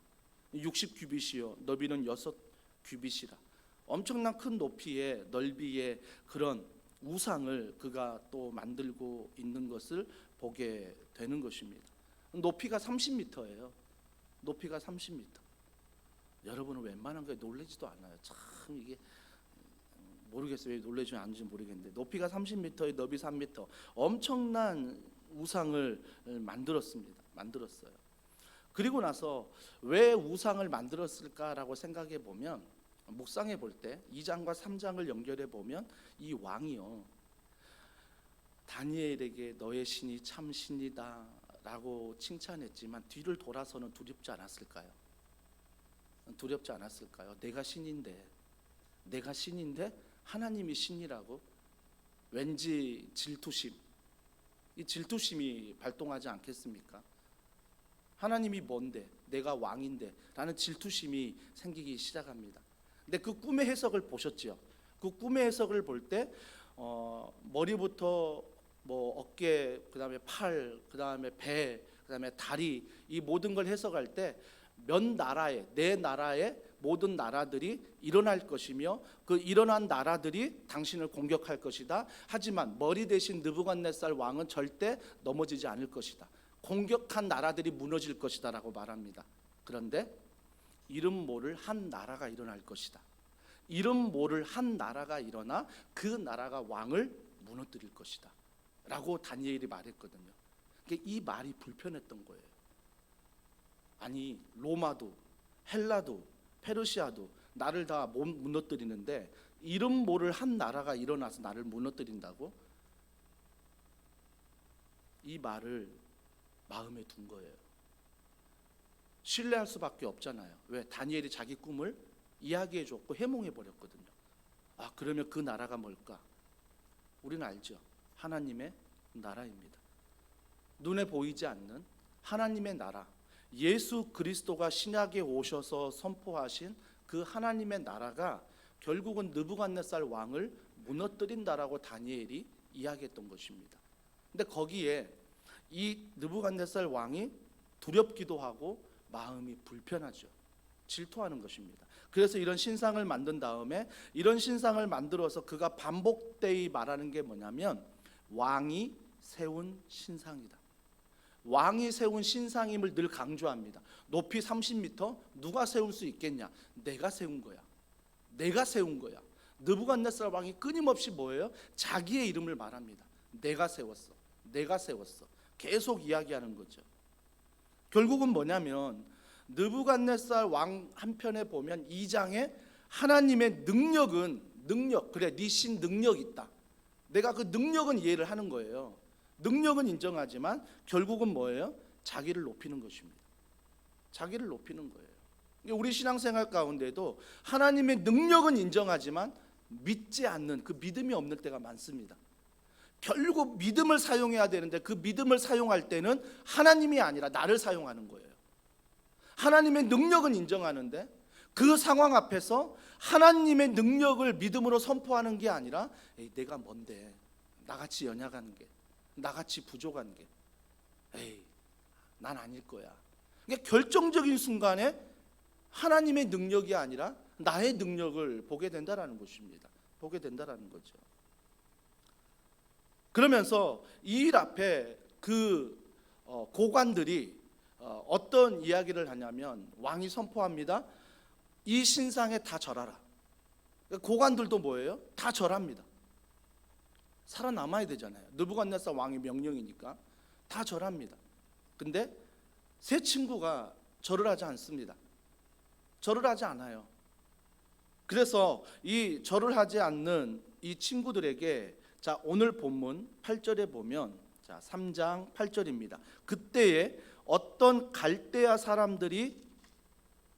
60규빗이요 너비는 6규빗이라. 엄청난 큰 높이에 넓이에 그런 우상을 그가 또 만들고 있는 것을 보게 되는 것입니다. 높이가 30m예요. 높이가 30m. 여러분은 웬만한 거에 놀라지도 않아요. 참 이게 모르겠어요. 왜 놀라지 않는지 모르겠는데 높이가 30m에 너비 3m. 엄청난 우상을 만들었어요. 그리고 나서 왜 우상을 만들었을까라고 생각해 보면 묵상해 볼 때 2장과 3장을 연결해 보면 이 왕이요 다니엘에게 너의 신이 참 신이다 라고 칭찬했지만 뒤를 돌아서는 두렵지 않았을까요? 두렵지 않았을까요? 내가 신인데 하나님이 신이라고? 왠지 질투심, 이 질투심이 발동하지 않겠습니까? 하나님이 뭔데 내가 왕인데 라는 질투심이 생기기 시작합니다. 근데 그 꿈의 해석을 보셨죠? 그 꿈의 해석을 볼 때 머리부터 뭐 어깨, 그다음에 팔, 그다음에 배, 그다음에 다리 이 모든 걸 해석할 때 몇 나라에 내 나라의 모든 나라들이 일어날 것이며 그 일어난 나라들이 당신을 공격할 것이다. 하지만 머리 대신 느부갓네살 왕은 절대 넘어지지 않을 것이다. 공격한 나라들이 무너질 것이다라고 말합니다. 그런데 이름 모를 한 나라가 일어날 것이다. 이름 모를 한 나라가 일어나 그 나라가 왕을 무너뜨릴 것이다 라고 다니엘이 말했거든요. 이 말이 불편했던 거예요. 아니 로마도 헬라도 페르시아도 나를 다 무너뜨리는데 이름 모를 한 나라가 일어나서 나를 무너뜨린다고? 이 말을 마음에 둔 거예요. 신뢰할 수밖에 없잖아요. 왜? 다니엘이 자기 꿈을 이야기해 줬고 해몽해 버렸거든요. 아, 그러면 그 나라가 뭘까? 우리는 알죠. 하나님의 나라입니다. 눈에 보이지 않는 하나님의 나라, 예수 그리스도가 신약에 오셔서 선포하신 그 하나님의 나라가 결국은 느부갓네살 왕을 무너뜨린다라고 다니엘이 이야기했던 것입니다. 근데 거기에 이 느부갓네살 왕이 두렵기도 하고 마음이 불편하죠. 질투하는 것입니다. 그래서 이런 신상을 만든 다음에 이런 신상을 만들어서 그가 반복되이 말하는 게 뭐냐면 왕이 세운 신상이다. 왕이 세운 신상임을 늘 강조합니다. 높이 30m 누가 세울 수 있겠냐? 내가 세운 거야. 내가 세운 거야. 느부갓네살 왕이 끊임없이 뭐예요? 자기의 이름을 말합니다. 내가 세웠어. 내가 세웠어. 계속 이야기하는 거죠. 결국은 뭐냐면 느부갓네살 왕 한편에 보면 2장에 하나님의 능력 그래 네 신 능력 있다. 내가 그 능력은 이해를 하는 거예요. 능력은 인정하지만 결국은 뭐예요? 자기를 높이는 것입니다. 자기를 높이는 거예요. 우리 신앙생활 가운데도 하나님의 능력은 인정하지만 믿지 않는 그 믿음이 없는 때가 많습니다. 결국 믿음을 사용해야 되는데 그 믿음을 사용할 때는 하나님이 아니라 나를 사용하는 거예요. 하나님의 능력은 인정하는데 그 상황 앞에서 하나님의 능력을 믿음으로 선포하는 게 아니라 에이, 내가 뭔데 나같이 연약한 게 나같이 부족한 게 에이 난 아닐 거야. 그러니까 결정적인 순간에 하나님의 능력이 아니라 나의 능력을 보게 된다라는 것입니다. 보게 된다라는 거죠. 그러면서 이 일 앞에 그 고관들이 어떤 이야기를 하냐면 왕이 선포합니다. 이 신상에 다 절하라. 고관들도 뭐예요? 다 절합니다. 살아남아야 되잖아요. 느부갓네살 왕의 명령이니까 다 절합니다. 근데 세 친구가 절을 하지 않습니다. 절을 하지 않아요. 그래서 이 절을 하지 않는 이 친구들에게 자 오늘 본문 8절에 보면 자 3장 8절입니다. 그때에 어떤 갈대아 사람들이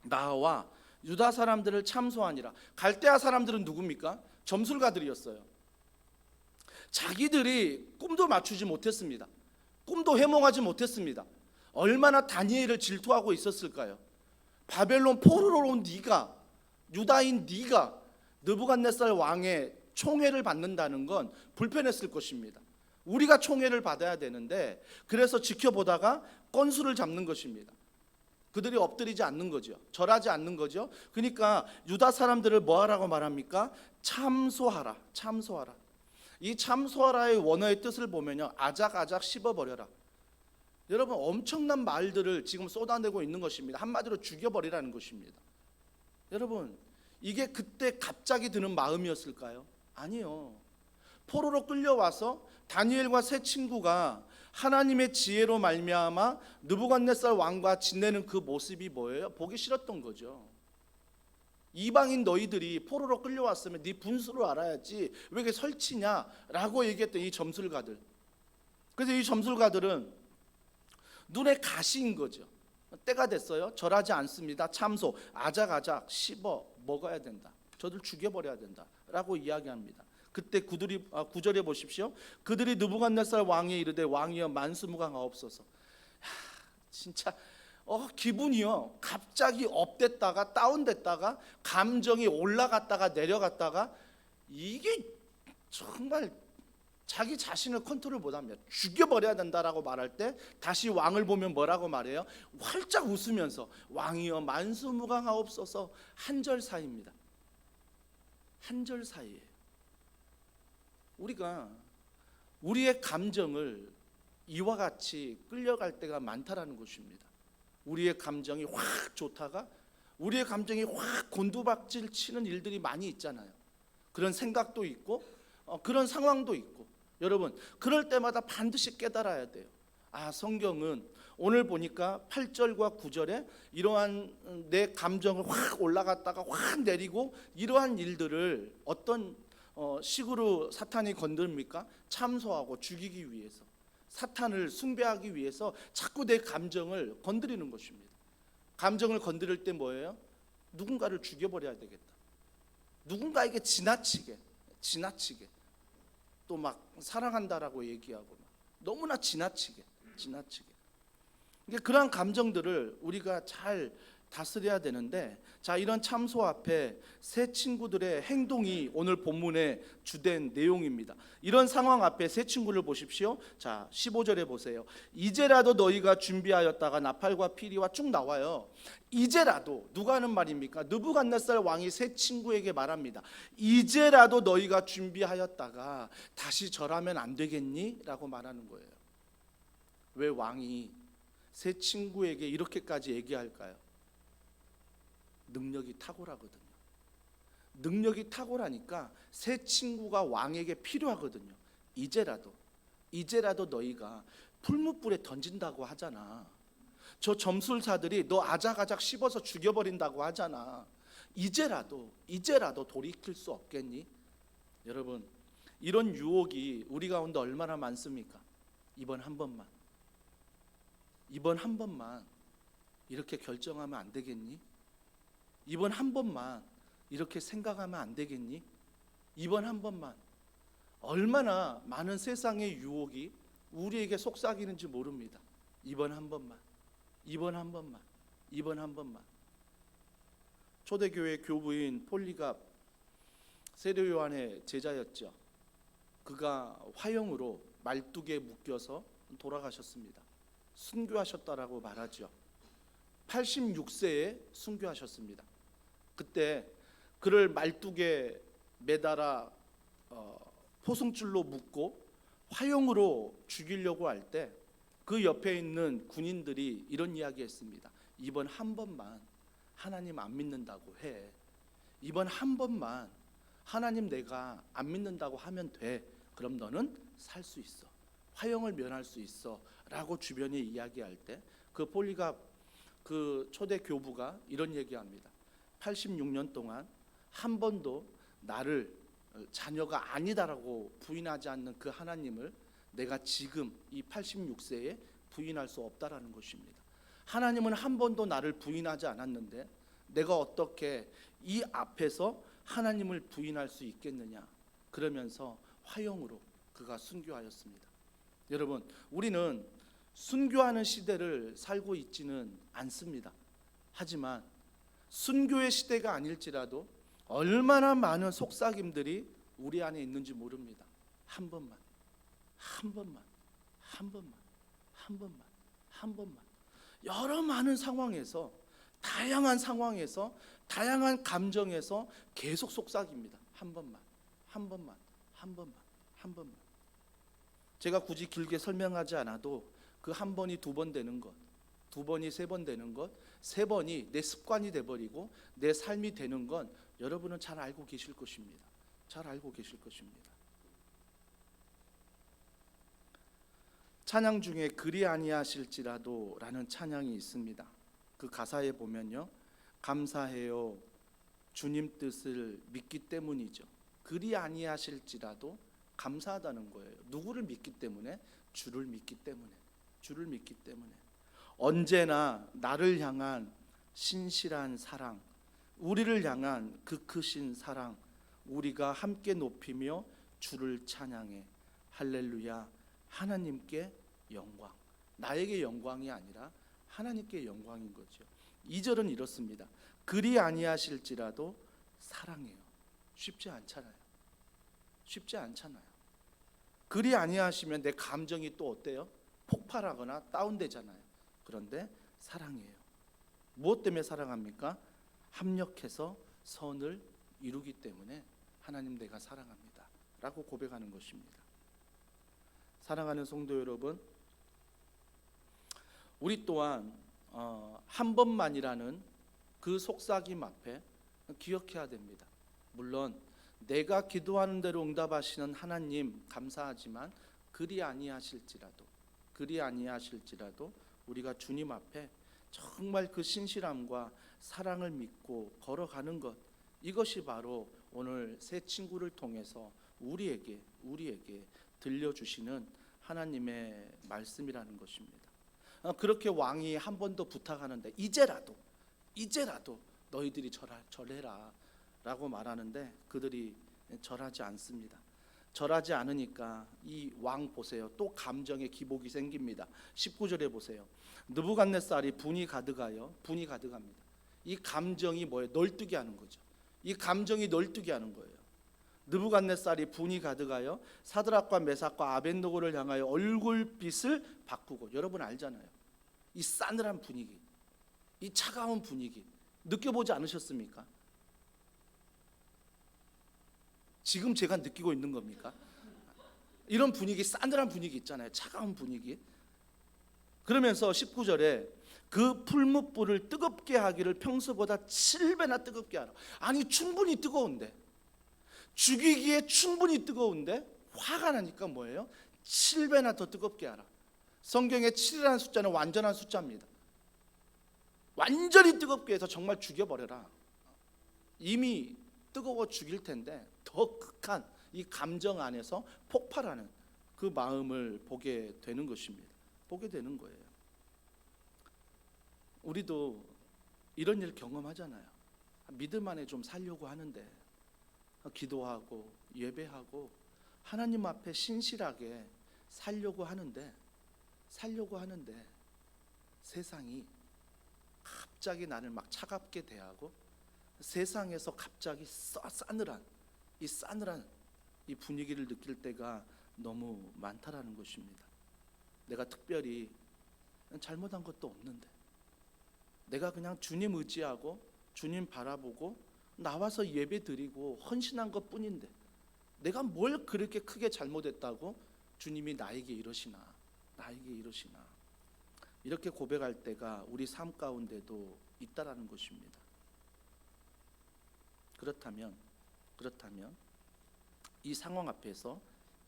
나와 유다 사람들을 참소하니라. 갈대아 사람들은 누굽니까? 점술가들이었어요. 자기들이 꿈도 맞추지 못했습니다. 꿈도 해몽하지 못했습니다. 얼마나 다니엘을 질투하고 있었을까요? 바벨론 포로로 온 네가, 유다인 네가 느부갓네살 왕의 총애를 받는다는 건 불편했을 것입니다. 우리가 총애를 받아야 되는데, 그래서 지켜보다가 건수를 잡는 것입니다. 그들이 엎드리지 않는 거죠. 절하지 않는 거죠. 그러니까 유다 사람들을 뭐 하라고 말합니까? 참소하라. 참소하라. 이 참소하라의 원어의 뜻을 보면요, 아작아작 씹어버려라. 여러분, 엄청난 말들을 지금 쏟아내고 있는 것입니다. 한마디로 죽여버리라는 것입니다. 여러분, 이게 그때 갑자기 드는 마음이었을까요? 아니요. 포로로 끌려와서 다니엘과 세 친구가 하나님의 지혜로 말미암아 느부갓네살 왕과 지내는 그 모습이 뭐예요? 보기 싫었던 거죠. 이방인 너희들이 포로로 끌려왔으면 네 분수를 알아야지 왜 이렇게 설치냐라고 얘기했던 이 점술가들. 그래서 이 점술가들은 눈에 가시인 거죠. 때가 됐어요. 절하지 않습니다. 참소, 아작아작 씹어 먹어야 된다. 저들 죽여버려야 된다라고 이야기합니다. 그때 구절에 보십시오. 그들이 느부갓네살 왕에 이르되 왕이여 만수무강하옵소서. 진짜 기분이요, 갑자기 업됐다가 다운됐다가 감정이 올라갔다가 내려갔다가, 이게 정말 자기 자신을 컨트롤 못합니다. 죽여버려야 된다라고 말할 때 다시 왕을 보면 뭐라고 말해요? 활짝 웃으면서 왕이여 만수무강하옵소서. 한 절 사이입니다. 한 절 사이에 우리가 우리의 감정을 이와 같이 끌려갈 때가 많다라는 것입니다. 우리의 감정이 확 좋다가 우리의 감정이 확 곤두박질 치는 일들이 많이 있잖아요. 그런 생각도 있고 그런 상황도 있고, 여러분, 그럴 때마다 반드시 깨달아야 돼요. 성경은 오늘 보니까 8절과 9절에 이러한 내 감정을 확 올라갔다가 확 내리고 이러한 일들을 어떤 식으로 사탄이 건듭니까? 참소하고 죽이기 위해서, 사탄을 숭배하기 위해서 자꾸 내 감정을 건드리는 것입니다. 감정을 건드릴 때 뭐예요? 누군가를 죽여버려야 되겠다. 누군가에게 지나치게 또 막 사랑한다라고 얘기하고 막 너무나 지나치게. 그러한 감정들을 우리가 잘 다스려야 되는데, 자, 이런 참소 앞에 세 친구들의 행동이 오늘 본문의 주된 내용입니다. 이런 상황 앞에 세 친구를 보십시오. 자, 15절에 보세요. 이제라도 너희가 준비하였다가 나팔과 피리와 쭉 나와요. 이제라도, 누가 하는 말입니까? 느부갓네살 왕이 세 친구에게 말합니다. 이제라도 너희가 준비하였다가 다시 절하면 안 되겠니? 라고 말하는 거예요. 왜 왕이 세 친구에게 이렇게까지 얘기할까요? 능력이 탁월하거든요. 능력이 탁월하니까 세 친구가 왕에게 필요하거든요. 이제라도 너희가 풀무불에 던진다고 하잖아. 저 점술사들이 너 아작아작 씹어서 죽여버린다고 하잖아. 이제라도 돌이킬 수 없겠니? 여러분, 이런 유혹이 우리 가운데 얼마나 많습니까? 이번 한 번만 이렇게 결정하면 안 되겠니? 이번 한 번만 이렇게 생각하면 안 되겠니? 이번 한 번만. 얼마나 많은 세상의 유혹이 우리에게 속삭이는지 모릅니다. 이번 한 번만. 초대교회 교부인 폴리갑 세례 요한의 제자였죠. 그가 화형으로 말뚝에 묶여서 돌아가셨습니다. 순교하셨다라고 말하죠. 86세에 순교하셨습니다. 그때 그를 말뚝에 매달아 포승줄로 묶고 화형으로 죽이려고 할 때 그 옆에 있는 군인들이 이런 이야기했습니다. 이번 한 번만 하나님 안 믿는다고 해. 이번 한 번만 하나님 내가 안 믿는다고 하면 돼. 그럼 너는 살 수 있어. 화형을 면할 수 있어. 라고 주변에 이야기할 때 그 폴리갑 그 초대 교부가 이런 얘기합니다. 86년 동안 한 번도 나를 자녀가 아니다라고 부인하지 않는 그 하나님을 내가 지금 이 86세에 부인할 수 없다라는 것입니다. 하나님은 한 번도 나를 부인하지 않았는데 내가 어떻게 이 앞에서 하나님을 부인할 수 있겠느냐. 그러면서 화형으로 그가 순교하였습니다. 여러분, 우리는 순교하는 시대를 살고 있지는 않습니다. 하지만 순교의 시대가 아닐지라도 얼마나 많은 속삭임들이 우리 안에 있는지 모릅니다. 한 번만, 한 번만, 한 번만, 한 번만, 한 번만. 여러 많은 상황에서, 다양한 상황에서, 다양한 감정에서 계속 속삭입니다. 한 번만, 한 번만, 한 번만, 한 번만. 제가 굳이 길게 설명하지 않아도 그 한 번이 두 번 되는 것, 두 번이 세 번 되는 것, 세 번이 내 습관이 돼버리고 내 삶이 되는 건 여러분은 잘 알고 계실 것입니다. 잘 알고 계실 것입니다. 찬양 중에 그리 아니하실지라도 라는 찬양이 있습니다. 그 가사에 보면요, 감사해요, 주님 뜻을 믿기 때문이죠. 그리 아니하실지라도 감사하다는 거예요. 누구를 믿기 때문에? 주를 믿기 때문에. 주를 믿기 때문에. 언제나 나를 향한 신실한 사랑, 우리를 향한 그 크신 사랑, 우리가 함께 높이며 주를 찬양해. 할렐루야. 하나님께 영광. 나에게 영광이 아니라 하나님께 영광인 거죠. 2절은 이렇습니다. 그리 아니하실지라도 사랑해요. 쉽지 않잖아요. 쉽지 않잖아요. 그리 아니하시면 내 감정이 또 어때요? 폭발하거나 다운되잖아요. 그런데 사랑해요. 무엇 때문에 사랑합니까? 합력해서 선을 이루기 때문에 하나님 내가 사랑합니다 라고 고백하는 것입니다. 사랑하는 성도 여러분, 우리 또한 한 번만이라는 그 속삭임 앞에 기억해야 됩니다. 물론 내가 기도하는 대로 응답하시는 하나님 감사하지만 그리 아니하실지라도 우리가 주님 앞에 정말 그 신실함과 사랑을 믿고 걸어가는 것, 이것이 바로 오늘 새 친구를 통해서 우리에게 들려주시는 하나님의 말씀이라는 것입니다. 그렇게 왕이 한 번 더 부탁하는데 이제라도 너희들이 절해라 라고 말하는데 그들이 절하지 않습니다. 절하지 않으니까 이 왕 보세요. 또 감정의 기복이 생깁니다. 19절에 보세요. 느부갓네살이 분이 가득합니다. 이 감정이 뭐예요? 널뛰게 하는 거죠. 이 감정이 널뛰게 하는 거예요. 느부갓네살이 분이 가득하여 사드락과 메삭과 아벳느고를 향하여 얼굴빛을 바꾸고, 여러분 알잖아요. 이 싸늘한 분위기, 이 차가운 분위기 느껴보지 않으셨습니까? 지금 제가 느끼고 있는 겁니까? 이런 분위기, 싸늘한 분위기 있잖아요. 차가운 분위기. 그러면서 19절에 그 풀무불을 뜨겁게 하기를 평소보다 7배나 뜨겁게 하라. 아니 충분히 뜨거운데, 죽이기에 충분히 뜨거운데 화가 나니까 뭐예요? 7배나 더 뜨겁게 하라. 성경에 7이라는 숫자는 완전한 숫자입니다. 완전히 뜨겁게 해서 정말 죽여버려라. 이미 뜨거워 죽일 텐데 더 극한 이 감정 안에서 폭발하는 그 마음을 보게 되는 것입니다. 보게 되는 거예요. 우리도 이런 일 경험하잖아요. 믿음 안에 좀 살려고 하는데, 기도하고 예배하고 하나님 앞에 신실하게 살려고 하는데 세상이 갑자기 나를 막 차갑게 대하고, 세상에서 갑자기 싸늘한 이 분위기를 느낄 때가 너무 많다라는 것입니다. 내가 특별히 잘못한 것도 없는데, 내가 그냥 주님 의지하고 주님 바라보고 나와서 예배 드리고 헌신한 것 뿐인데 내가 뭘 그렇게 크게 잘못했다고 주님이 나에게 이러시나. 이렇게 고백할 때가 우리 삶 가운데도 있다라는 것입니다. 그렇다면 이 상황 앞에서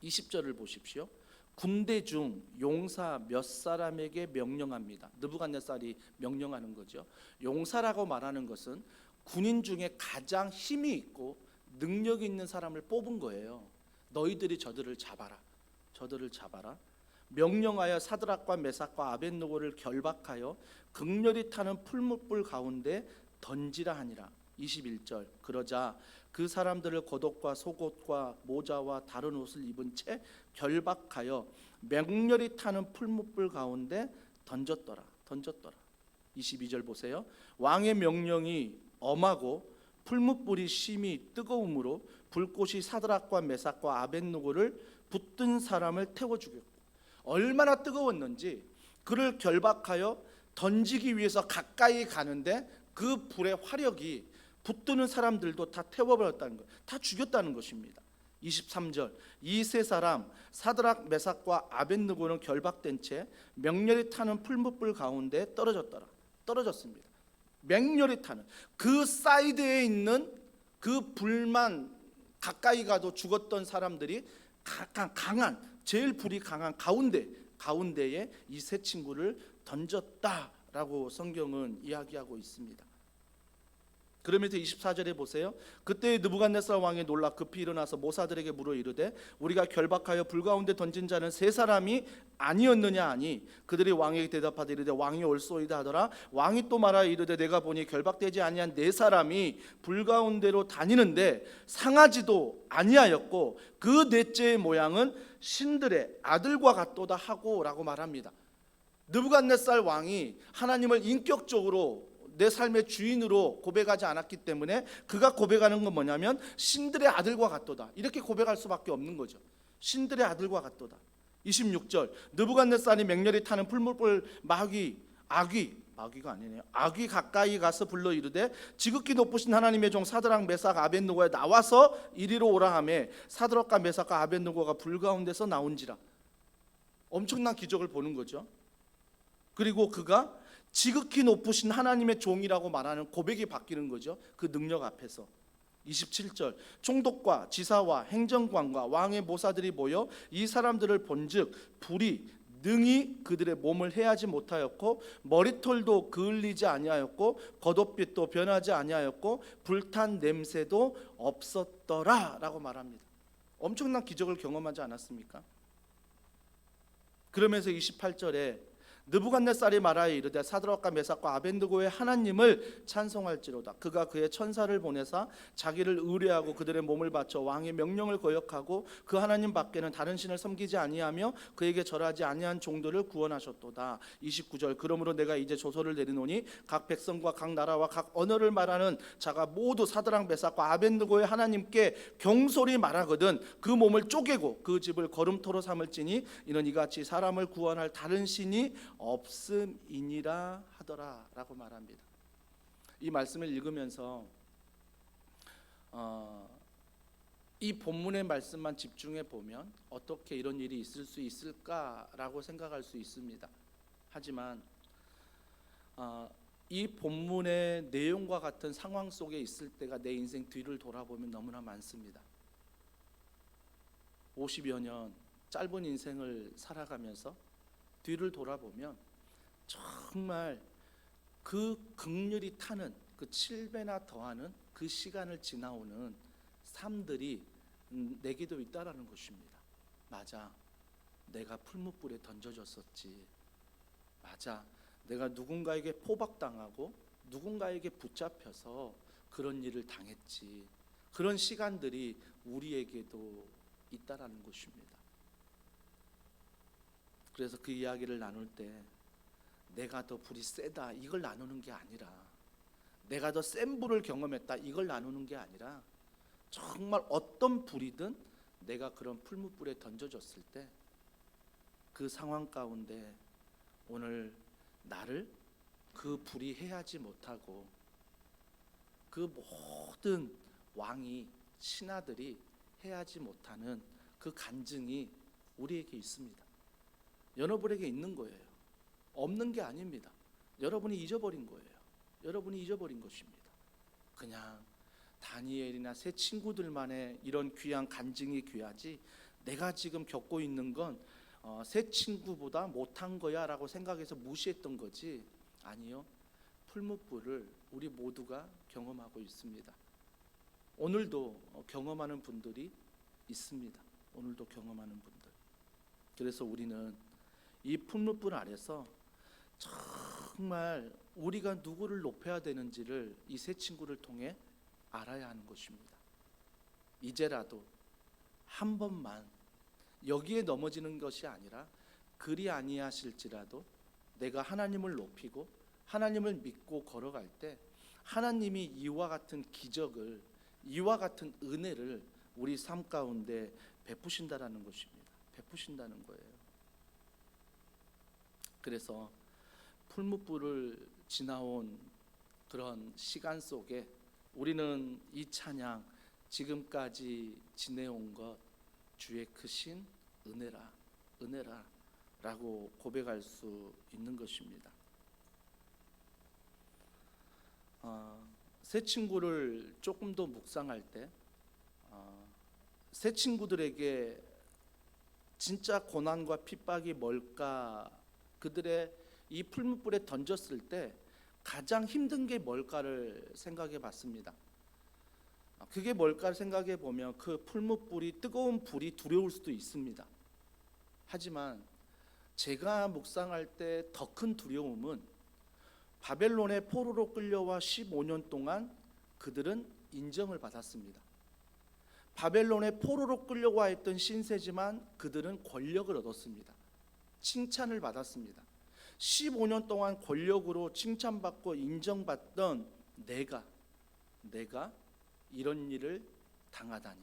20절을 보십시오. 군대 중 용사 몇 사람에게 명령합니다. 느부갓네살이 명령하는 거죠. 용사라고 말하는 것은 군인 중에 가장 힘이 있고 능력이 있는 사람을 뽑은 거예요. 너희들이 저들을 잡아라. 명령하여 사드락과 메삭과 아벳느고를 결박하여 극렬히 타는 풀무불 가운데 던지라 하니라. 21절 그러자 그 사람들을 겉옷과 속옷과 모자와 다른 옷을 입은 채 결박하여 맹렬히 타는 풀무불 가운데 던졌더라. 22절 보세요. 왕의 명령이 엄하고 풀무불이 심히 뜨거움으로 불꽃이 사드락과 메삭과 아벳느고를 붙든 사람을 태워 죽였고, 얼마나 뜨거웠는지 그를 결박하여 던지기 위해서 가까이 가는데 그 불의 화력이 붙드는 사람들도 다 태워버렸다는 것, 다 죽였다는 것입니다. 23절 이 세 사람 사드락 메삭과 아벳느고는 결박된 채 맹렬히 타는 풀무불 가운데 떨어졌습니다. 맹렬히 타는 그 사이드에 있는 그 불만 가까이 가도 죽었던 사람들이 강한 제일 불이 강한 가운데에 이 세 친구를 던졌다라고 성경은 이야기하고 있습니다. 그러면서 24절에 보세요. 그때 느부갓네살 왕이 놀라 급히 일어나서 모사들에게 물어 이르되 우리가 결박하여 불 가운데 던진 자는 세 사람이 아니었느냐 하니 그들이 왕에게 대답하되 이르되 왕이 옳소이다 하더라. 왕이 또 말하여 이르되 내가 보니 결박되지 아니한 네 사람이 불 가운데로 다니는데 상하지도 아니하였고 그 넷째의 모양은 신들의 아들과 같도다 하고라고 말합니다. 느부갓네살 왕이 하나님을 인격적으로 내 삶의 주인으로 고백하지 않았기 때문에 그가 고백하는 건 뭐냐면 신들의 아들과 같도다, 이렇게 고백할 수밖에 없는 거죠. 신들의 아들과 같도다. 26절 느부갓네살이 맹렬히 타는 풀무불 아귀 가까이 가서 불러 이르되 지극히 높으신 하나님의 종 사드락 메삭 아벳느고에 나와서 이리로 오라 하매 사드락과 메삭과 아벳느고가 불 가운데서 나온지라. 엄청난 기적을 보는 거죠. 그리고 그가 지극히 높으신 하나님의 종이라고 말하는 고백이 바뀌는 거죠. 그 능력 앞에서. 27절 총독과 지사와 행정관과 왕의 모사들이 모여 이 사람들을 본즉 불이 능히 그들의 몸을 해하지 못하였고 머리털도 그을리지 아니하였고 겉옷빛도 변하지 아니하였고 불탄 냄새도 없었더라라고 말합니다. 엄청난 기적을 경험하지 않았습니까? 그러면서 28절에 느부갓네살이 말하여 이르되 사드락과 메삭과 아벳느고의 하나님을 찬송할지로다. 그가 그의 천사를 보내사 자기를 의뢰하고 그들의 몸을 바쳐 왕의 명령을 거역하고 그 하나님 밖에는 다른 신을 섬기지 아니하며 그에게 절하지 아니한 종들을 구원하셨도다. 29절 그러므로 내가 이제 조서를 내리노니 각 백성과 각 나라와 각 언어를 말하는 자가 모두 사드락 메삭과 아벳느고의 하나님께 경솔히 말하거든 그 몸을 쪼개고 그 집을 거름토로 삼을지니 이는 이같이 사람을 구원할 다른 신이 없음이니라 하더라 라고 말합니다. 이 말씀을 읽으면서 이 본문의 말씀만 집중해 보면 어떻게 이런 일이 있을 수 있을까라고 생각할 수 있습니다. 하지만 이 본문의 내용과 같은 상황 속에 있을 때가 내 인생 뒤를 돌아보면 너무나 많습니다. 50여 년 짧은 인생을 살아가면서 뒤를 돌아보면 정말 그 극렬히 타는 그 7배나 더하는 그 시간을 지나오는 삶들이 내게도 있다라는 것입니다. 맞아, 내가 풀무불에 던져졌었지. 맞아, 내가 누군가에게 포박당하고 누군가에게 붙잡혀서 그런 일을 당했지. 그런 시간들이 우리에게도 있다라는 것입니다. 그래서 그 이야기를 나눌 때 내가 더 불이 세다 이걸 나누는 게 아니라, 내가 더 센 불을 경험했다 이걸 나누는 게 아니라, 정말 어떤 불이든 내가 그런 풀무불에 던져졌을 때 그 상황 가운데 오늘 나를 그 불이 해하지 못하고 그 모든 왕이 신하들이 해하지 못하는 그 간증이 우리에게 있습니다. 여러분에게 있는 거예요. 없는 게 아닙니다. 여러분이 잊어버린 거예요. 여러분이 잊어버린 것입니다. 그냥 다니엘이나 새 친구들만의 이런 귀한 간증이 귀하지, 내가 지금 겪고 있는 건 새 친구보다 못한 거야 라고 생각해서 무시했던 거지, 아니요, 풀무불을 우리 모두가 경험하고 있습니다. 오늘도 경험하는 분들이 있습니다. 오늘도 경험하는 분들. 그래서 우리는 이 풀무불 아래서 정말 우리가 누구를 높여야 되는지를 이 세 친구를 통해 알아야 하는 것입니다. 이제라도 한 번만 여기에 넘어지는 것이 아니라 그리 아니하실지라도 내가 하나님을 높이고 하나님을 믿고 걸어갈 때 하나님이 이와 같은 기적을, 이와 같은 은혜를 우리 삶 가운데 베푸신다라는 것입니다. 베푸신다는 거예요. 그래서 풀무불을 지나온 그런 시간 속에 우리는 이 찬양, 지금까지 지내온 것 주의 크신 은혜라, 은혜라 라고 고백할 수 있는 것입니다. 새 친구를 조금 더 묵상할 때 새 친구들에게 진짜 고난과 핍박이 뭘까, 그들의 이 풀무불에 던졌을 때 가장 힘든 게 뭘까를 생각해 봤습니다. 그게 뭘까를 생각해 보면 그 풀무불이, 뜨거운 불이 두려울 수도 있습니다. 하지만 제가 묵상할 때 더 큰 두려움은 바벨론의 포로로 끌려와 15년 동안 그들은 인정을 받았습니다. 바벨론의 포로로 끌려와 있던 신세지만 그들은 권력을 얻었습니다. 칭찬을 받았습니다. 15년 동안 권력으로 칭찬받고 인정받던 내가 이런 일을 당하다니,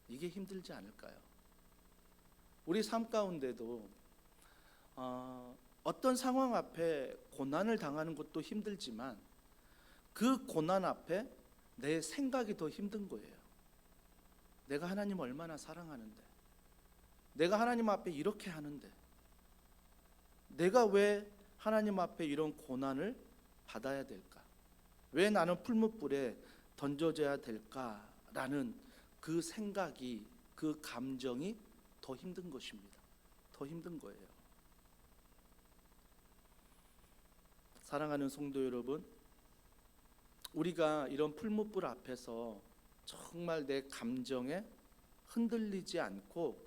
이게 힘들지 않을까요? 우리 삶 가운데도 어떤 상황 앞에 고난을 당하는 것도 힘들지만 그 고난 앞에 내 생각이 더 힘든 거예요. 내가 하나님 얼마나 사랑하는데, 내가 하나님 앞에 이렇게 하는데, 내가 왜 하나님 앞에 이런 고난을 받아야 될까? 왜 나는 풀무불에 던져져야 될까라는 그 생각이, 그 감정이 더 힘든 것입니다. 더 힘든 거예요. 사랑하는 성도 여러분, 우리가 이런 풀무불 앞에서 정말 내 감정에 흔들리지 않고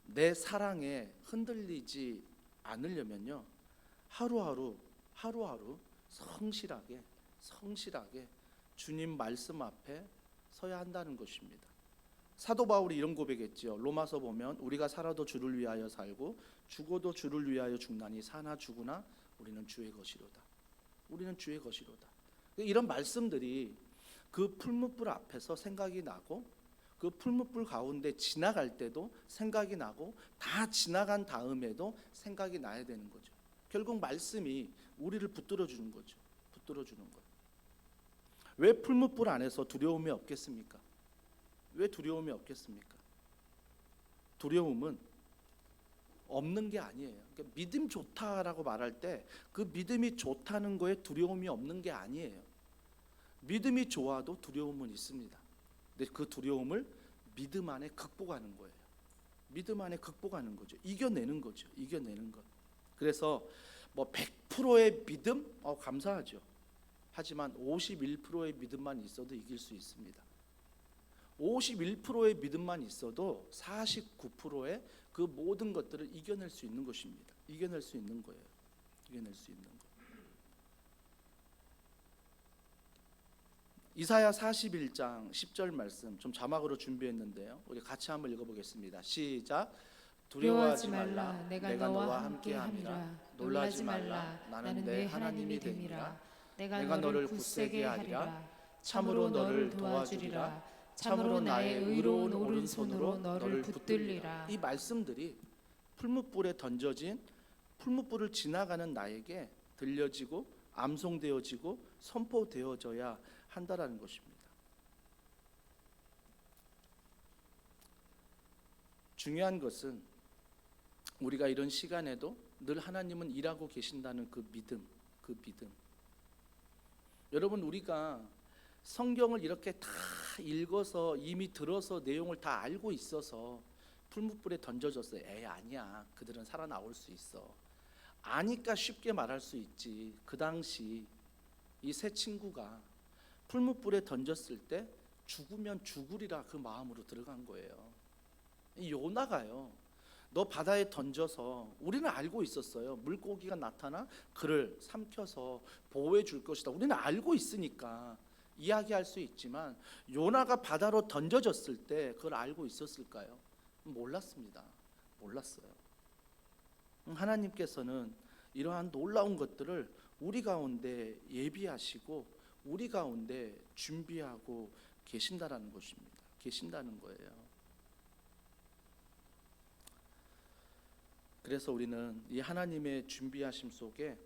내 사랑에 흔들리지 않으려면요, 하루하루 성실하게 주님 말씀 앞에 서야 한다는 것입니다. 사도 바울이 이런 고백했죠. 로마서 보면 우리가 살아도 주를 위하여 살고 죽어도 주를 위하여 죽나니 사나 죽으나 우리는 주의 것이로다. 우리는 주의 것이로다. 이런 말씀들이 그 풀무불 앞에서 생각이 나고, 그 풀무불 가운데 지나갈 때도 생각이 나고, 다 지나간 다음에도 생각이 나야 되는 거죠. 결국 말씀이 우리를 붙들어 주는 거죠. 붙들어 주는 거예요. 왜 풀무불 안에서 두려움이 없겠습니까? 왜 두려움이 없겠습니까? 두려움은 없는 게 아니에요. 그러니까 믿음 좋다라고 말할 때 그 믿음이 좋다는 거에 두려움이 없는 게 아니에요. 믿음이 좋아도 두려움은 있습니다. 근데 그 두려움을 믿음 안에 극복하는 거예요. 믿음 안에 극복하는 거죠. 이겨내는 거죠. 이겨내는 것. 그래서 뭐 100%의 믿음? 감사하죠. 하지만 51%의 믿음만 있어도 이길 수 있습니다. 51%의 믿음만 있어도 49%의 그 모든 것들을 이겨낼 수 있는 것입니다. 이겨낼 수 있는 거예요. 이겨낼 수 있는 거. 이사야 41장 10절 말씀 좀 자막으로 준비했는데요. 우리 같이 한번 읽어보겠습니다. 시작. 두려워하지 말라. 내가 너와 함께함이라. 놀라지 말라. 나는 내 하나님이 됨이라. 내가 너를 굳세게 하리라. 참으로 너를 도와주리라. 참으로 나의 의로운 오른손으로 너를 붙들리라. 이 말씀들이 풀무불에 던져진, 풀무불을 지나가는 나에게 들려지고 암송되어지고 선포되어져야 한다라는 것입니다. 중요한 것은 우리가 이런 시간에도 늘 하나님은 일하고 계신다는 그 믿음. 여러분, 우리가 성경을 이렇게 다 읽어서 이미 들어서 내용을 다 알고 있어서 풀무불에 던져졌어요. 아니야, 그들은 살아나올 수 있어. 아니까 쉽게 말할 수 있지. 그 당시 이 세 친구가 풀무불에 던졌을 때 죽으면 죽으리라 그 마음으로 들어간 거예요. 이 요나가요, 너 바다에 던져서, 우리는 알고 있었어요. 물고기가 나타나 그를 삼켜서 보호해 줄 것이다. 우리는 알고 있으니까 이야기할 수 있지만 요나가 바다로 던져졌을 때 그걸 알고 있었을까요? 몰랐습니다. 몰랐어요. 하나님께서는 이러한 놀라운 것들을 우리 가운데 예비하시고 우리 가운데 준비하고 계신다라는 것입니다. 계신다는 거예요. 그래서 우리는 이 하나님의 준비하심 속에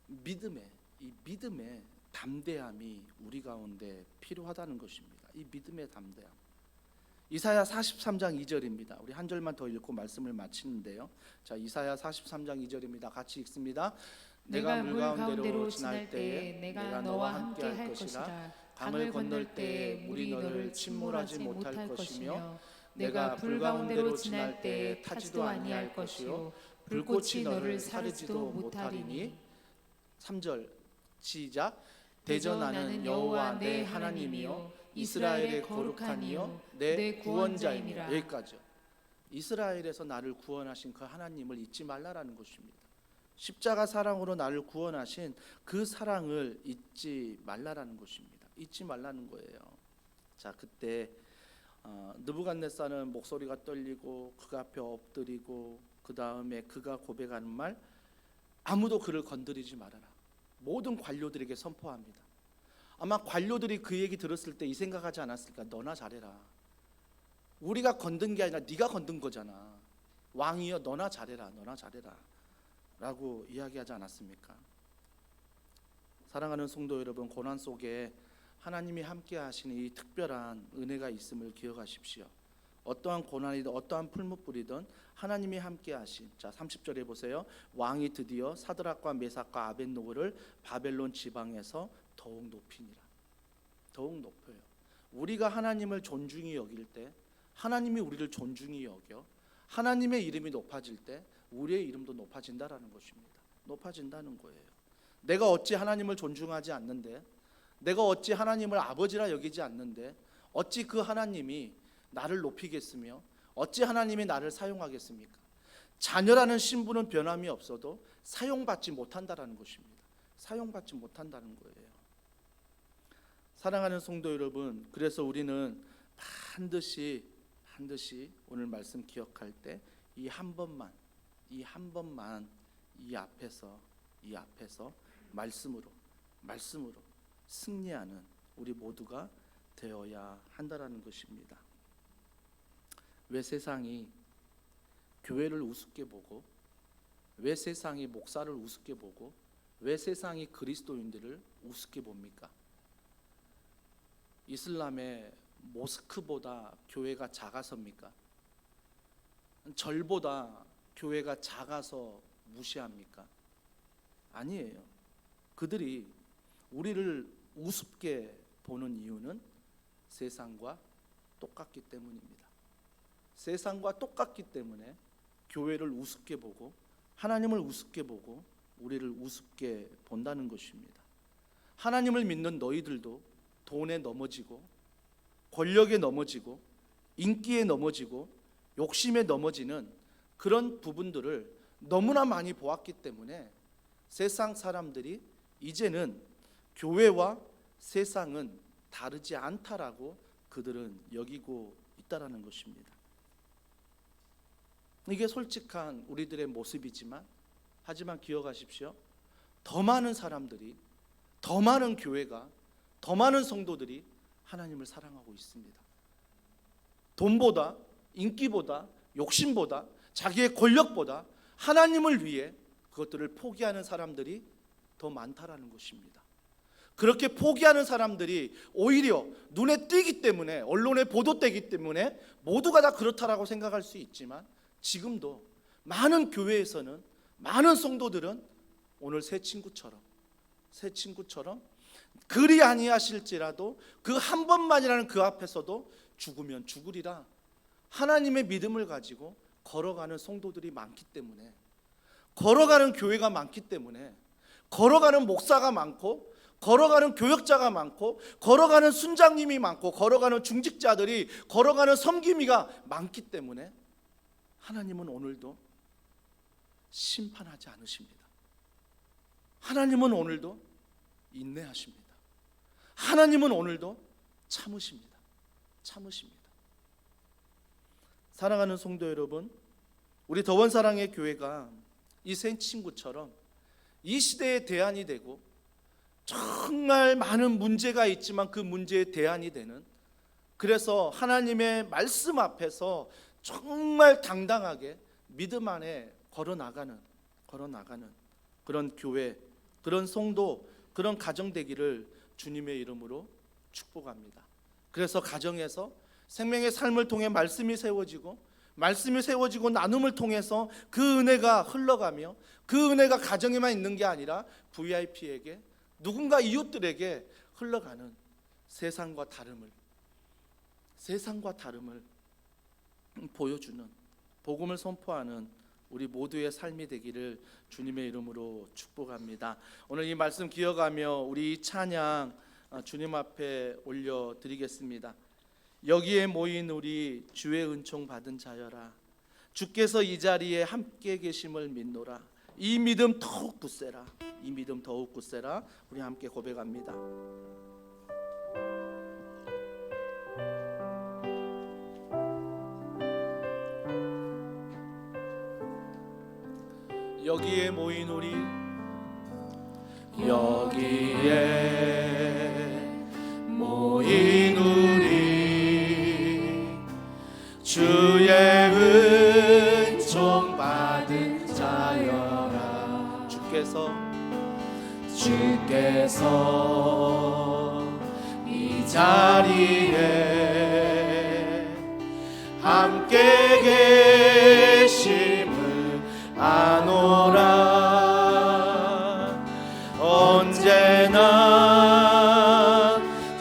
믿음의 담대함이 우리 가운데 필요하다는 것입니다. 이 믿음의 담대함. 이사야 43장 2절입니다. 우리 한 절만 더 읽고 말씀을 마치는데요. 자, 이사야 43장 2절입니다. 같이 읽습니다. 내가 물 가운데로 지날 때에 내가 너와 함께 할 것이라. 강을 건널 때에 물이 너를 침몰하지 못할 것이며 내가 불 가운데로 지날 때에 타지도 아니할 것이요 불꽃이 너를 사르지도 못하리니. 3절 시작. 대전하는 여호와 내 하나님이요 이스라엘의 거룩한 이요 내 구원자입니다. 여기까지요. 이스라엘에서 나를 구원하신 그 하나님을 잊지 말라라는 것입니다. 십자가 사랑으로 나를 구원하신 그 사랑을 잊지 말라라는 것입니다. 잊지 말라는 거예요. 자, 그때 느부갓네살은 목소리가 떨리고 그가 앞에 엎드리고 그 다음에 그가 고백하는 말, 아무도 그를 건드리지 말아라. 모든 관료들에게 선포합니다. 아마 관료들이 그 얘기 들었을 때 이 생각하지 않았을까? 너나 잘해라. 우리가 건든 게 아니라 네가 건든 거잖아. 왕이여 너나 잘해라. 너나 잘해라 라고 이야기하지 않았습니까? 사랑하는 성도 여러분, 고난 속에 하나님이 함께 하시는 이 특별한 은혜가 있음을 기억하십시오. 어떠한 고난이든 어떠한 풀무불이든 하나님이 함께 하신. 자, 30절에 보세요. 왕이 드디어 사드락과 메삭과 아벳노고를 바벨론 지방에서 더욱 높이니라. 더욱 높여요. 우리가 하나님을 존중히 여길 때 하나님이 우리를 존중히 여겨 하나님의 이름이 높아질 때 우리의 이름도 높아진다라는 것입니다. 높아진다는 거예요. 내가 어찌 하나님을 존중하지 않는데, 내가 어찌 하나님을 아버지라 여기지 않는데 어찌 그 하나님이 나를 높이겠으며 어찌 하나님이 나를 사용하겠습니까? 자녀라는 신분은 변함이 없어도 사용받지 못한다라는 것입니다. 사용받지 못한다는 거예요. 사랑하는 성도 여러분, 그래서 우리는 반드시 오늘 말씀 기억할 때 이 한 번만 이 앞에서 말씀으로 승리하는 우리 모두가 되어야 한다라는 것입니다. 왜 세상이 교회를 우습게 보고, 왜 세상이 목사를 우습게 보고, 왜 세상이 그리스도인들을 우습게 봅니까? 이슬람의 모스크보다 교회가 작아서입니까? 절보다 교회가 작아서 무시합니까? 아니에요. 그들이 우리를 우습게 보는 이유는 세상과 똑같기 때문입니다. 세상과 똑같기 때문에 교회를 우습게 보고 하나님을 우습게 보고 우리를 우습게 본다는 것입니다. 하나님을 믿는 너희들도 돈에 넘어지고 권력에 넘어지고 인기에 넘어지고 욕심에 넘어지는 그런 부분들을 너무나 많이 보았기 때문에 세상 사람들이 이제는 교회와 세상은 다르지 않다라고 그들은 여기고 있다라는 것입니다. 이게 솔직한 우리들의 모습이지만, 하지만 기억하십시오. 더 많은 사람들이, 더 많은 교회가, 더 많은 성도들이 하나님을 사랑하고 있습니다. 돈보다, 인기보다, 욕심보다, 자기의 권력보다 하나님을 위해 그것들을 포기하는 사람들이 더 많다라는 것입니다. 그렇게 포기하는 사람들이 오히려 눈에 띄기 때문에, 언론에 보도되기 때문에 모두가 다 그렇다라고 생각할 수 있지만, 지금도 많은 교회에서는, 많은 성도들은 오늘 새 친구처럼 그리 아니하실지라도 그 한 번만이라는 그 앞에서도 죽으면 죽으리라 하나님의 믿음을 가지고 걸어가는 성도들이 많기 때문에, 걸어가는 교회가 많기 때문에, 걸어가는 목사가 많고, 걸어가는 교역자가 많고, 걸어가는 순장님이 많고, 걸어가는 중직자들이, 걸어가는 섬김이가 많기 때문에 하나님은 오늘도 심판하지 않으십니다. 하나님은 오늘도 인내하십니다. 하나님은 오늘도 참으십니다. 사랑하는 성도 여러분, 우리 더원사랑의 교회가 이 새 친구처럼 이 시대의 대안이 되고 정말 많은 문제가 있지만 그 문제의 대안이 되는, 그래서 하나님의 말씀 앞에서 정말 당당하게 믿음 안에 걸어나가는 그런 교회, 그런 성도, 그런 가정 되기를 주님의 이름으로 축복합니다. 그래서 가정에서 생명의 삶을 통해 말씀이 세워지고 나눔을 통해서 그 은혜가 흘러가며 그 은혜가 가정에만 있는 게 아니라 VIP에게, 누군가 이웃들에게 흘러가는 세상과 다름을 보여주는, 복음을 선포하는 우리 모두의 삶이 되기를 주님의 이름으로 축복합니다. 오늘 이 말씀 기억하며 우리 이 찬양 주님 앞에 올려드리겠습니다. 여기에 모인 우리 주의 은총 받은 자여라, 주께서 이 자리에 함께 계심을 믿노라. 이 믿음 더욱 굳세라. 우리 함께 고백합니다. 여기에 모인 우리, 주의 은총 받은 자여라. 주께서 이 자리에 함께 계심을 아노라. 언제나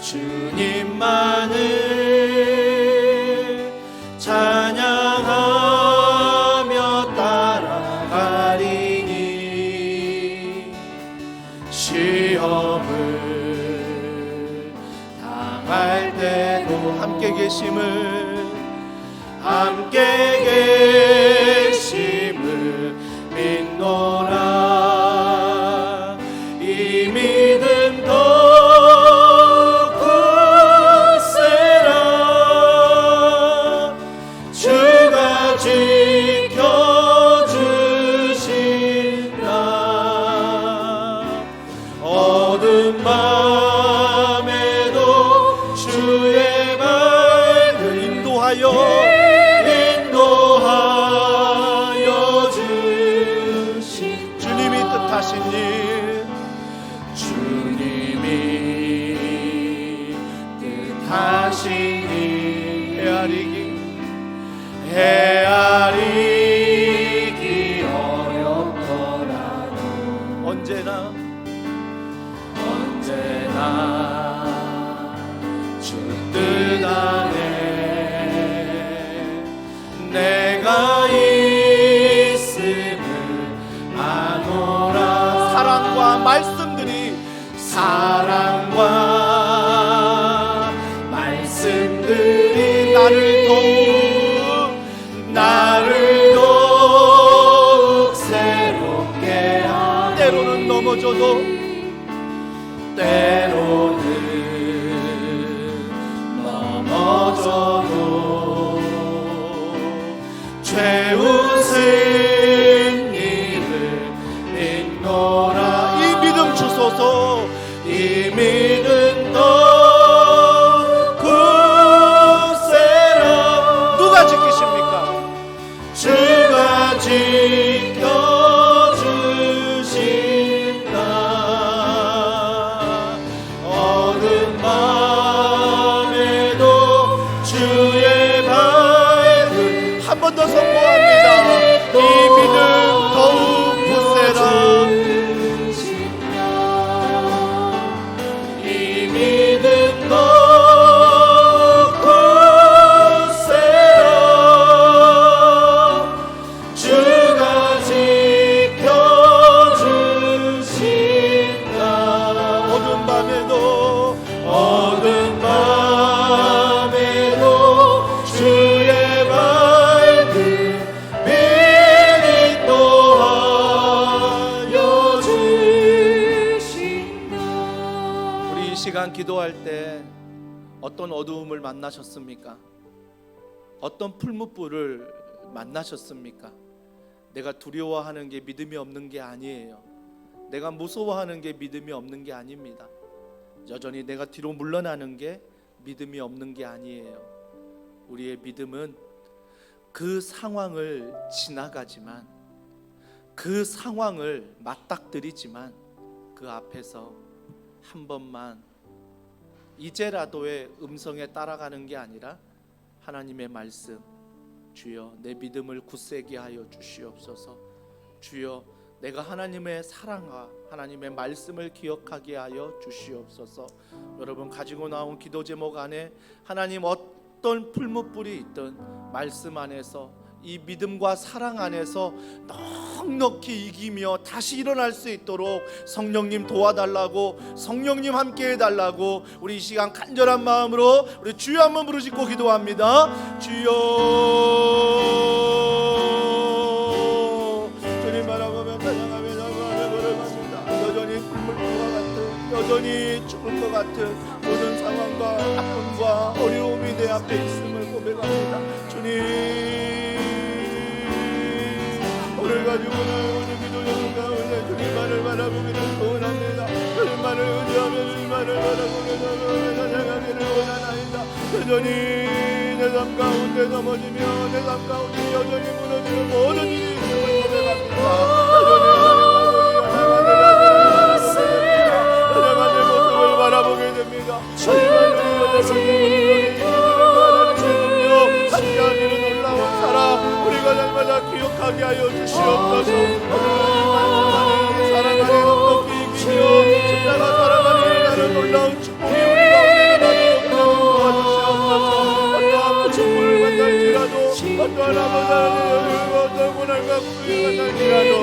주님만을 찬양하며 따라가리니, 시험을 당할 때도 함께 계심을 믿노라. 이 믿음 더욱 굳세라. 주가 지켜주신다. 어두운 밤에도 주의 말을 인도하여 주신 주님이 뜻하신 일, 헤아리기 어렵더라도 언제나 주 뜻 안에 내가 있음을 아노라. 사랑과 말씀들이 나를 더욱 새롭게 하네. 때로는 넘어져도 죄 웃은 일을 믿노라. 이 믿음 주소서. 이 믿음 더 굳세라. 누가 지키십니까? 주가 지켜주신다. 기도할 때 어떤 어두움을 만나셨습니까? 어떤 풀무불을 만나셨습니까? 내가 두려워하는 게 믿음이 없는 게 아니에요. 내가 무서워하는 게 믿음이 없는 게 아닙니다. 여전히 내가 뒤로 물러나는 게 믿음이 없는 게 아니에요. 우리의 믿음은 그 상황을 지나가지만, 그 상황을 맞닥뜨리지만 그 앞에서 한 번만 이제라도의 음성에 따라가는 게 아니라 하나님의 말씀, 주여 내 믿음을 굳세게 하여 주시옵소서. 주여 내가 하나님의 사랑과 하나님의 말씀을 기억하게 하여 주시옵소서. 여러분 가지고 나온 기도 제목 안에 하나님 어떤 풀무불이 있든 말씀 안에서, 이 믿음과 사랑 안에서 넉넉히 이기며 다시 일어날 수 있도록 성령님 도와달라고, 성령님 함께 해달라고 우리 이 시간 간절한 마음으로 우리 주여 한번 부르짖고 기도합니다. 주여, 주님 바라보며 찬양하며 걸어갑니다. 여전히 풀물과 같은, 여전히 죽을 것 같은 모든 상황과 아픔과 어려움이 내 앞에 있음을 고백합니다. 주님, 오늘 가지고 나오는 기도 제목 가운데 주님만을 바라보기를 원합니다. 주님만을 의지하며 주님만을 바라보며 찬양하기를 원하나이다. 여전히 내 삶 가운데 넘어지며 내 삶 가운데 여전히 무너지는 모든 일이 있음을 고백합니다. 여전히 내 모습을 바라보게 됩니다. 함께하기를 놀라운 사랑 우리가 날마다 기억하게 하여 주시옵소서. 사랑 안에 넉넉히 이기며 십자가 사랑 안에 나를 놀라운 축복이 우리 가운데 나를 도와주시옵소서. 어떠한 축복을 만날지라도, 어떠한 아버지 어떠한 고난과 구속을 만날지라도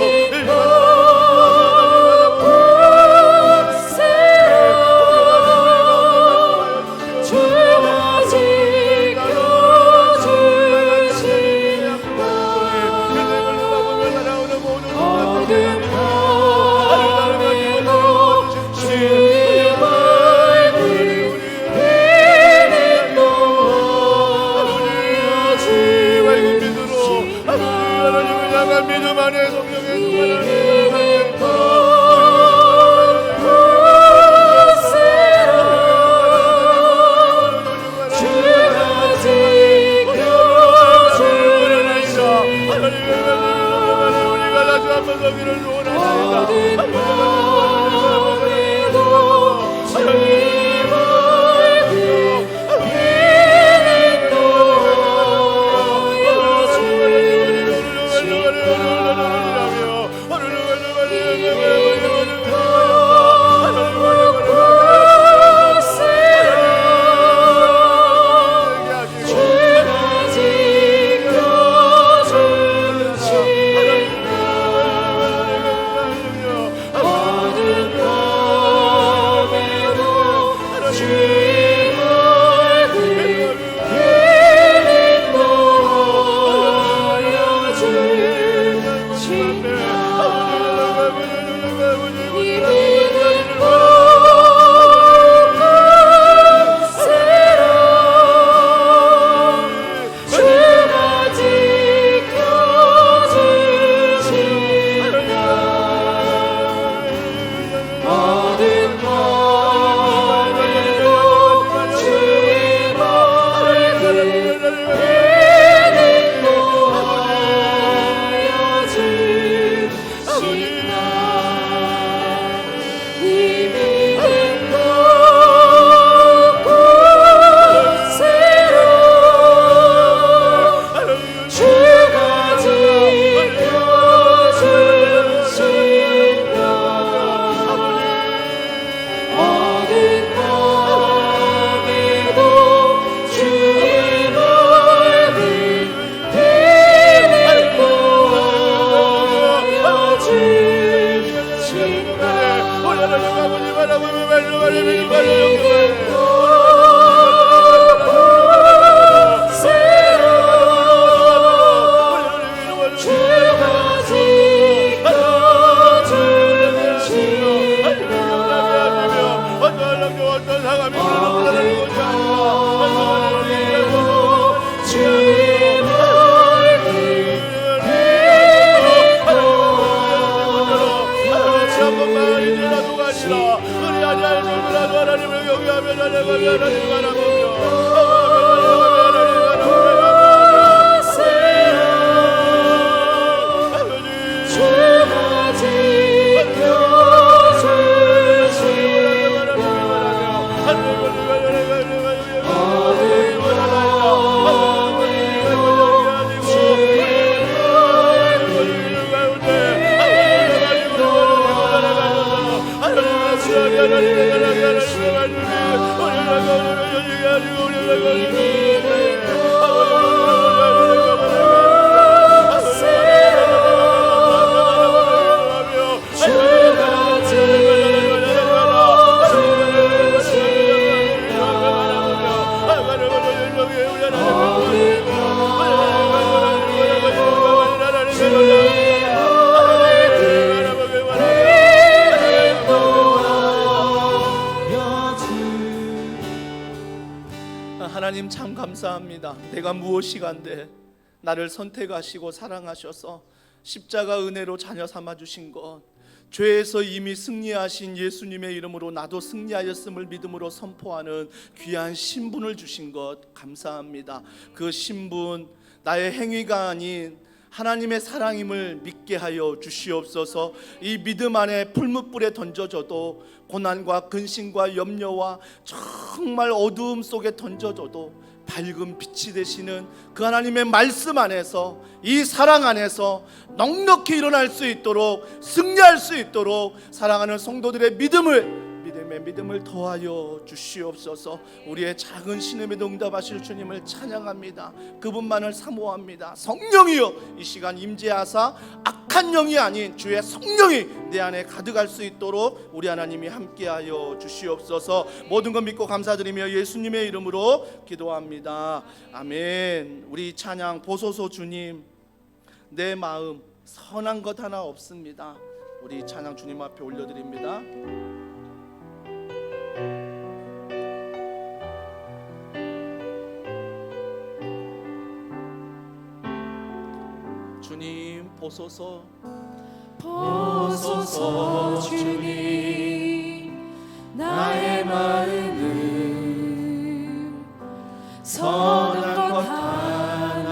믿음 안에 성령의 충만함이 우리가 다시 한번 서기를 원합니다. 하나님 참 감사합니다. 내가 무엇이간데 나를 선택하시고 사랑하셔서 십자가 은혜로 자녀 삼아 주신 것, 죄에서 이미 승리하신 예수님의 이름으로 나도 승리하였음을 믿음으로 선포하는 귀한 신분을 주신 것 감사합니다. 그 신분, 나의 행위가 아닌 하나님의 사랑임을 믿게 하여 주시옵소서. 이 믿음 안에 풀무불에 던져져도, 고난과 근심과 염려와 정말 어두움 속에 던져져도 밝은 빛이 되시는 그 하나님의 말씀 안에서, 이 사랑 안에서 넉넉히 일어날 수 있도록, 승리할 수 있도록 사랑하는 성도들의 믿음을 더하여 주시옵소서. 우리의 작은 신음에도 응답하실 주님을 찬양합니다. 그분만을 사모합니다. 성령이여, 이 시간 임재하사 악한 영이 아닌 주의 성령이 내 안에 가득할 수 있도록 우리 하나님이 함께하여 주시옵소서. 모든 것 믿고 감사드리며 예수님의 이름으로 기도합니다. 아멘. 우리 찬양 보소서 주님, 내 마음 선한 것 하나 없습니다. 우리 찬양 주님 앞에 올려드립니다. 주님 보소서, 보소서 주님, 나의 마음은 선한 것 하나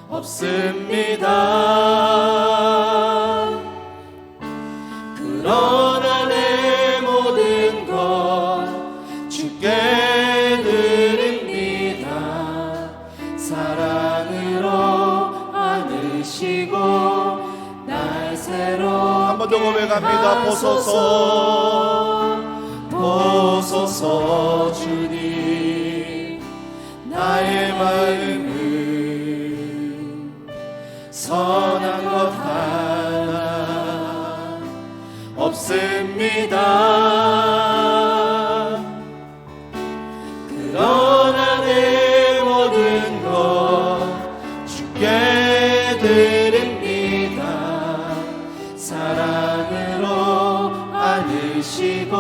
없습니다. 그러나 내 모든 것 주께 드립니다. 사랑으로 안으시고 날 새로 한 번 더 고백합니다. 보소서 주님, 나의 마음은 선한 것 하나 없습니다. 그러나 내 모든 것 주께 드립니다. 사랑으로 안으시고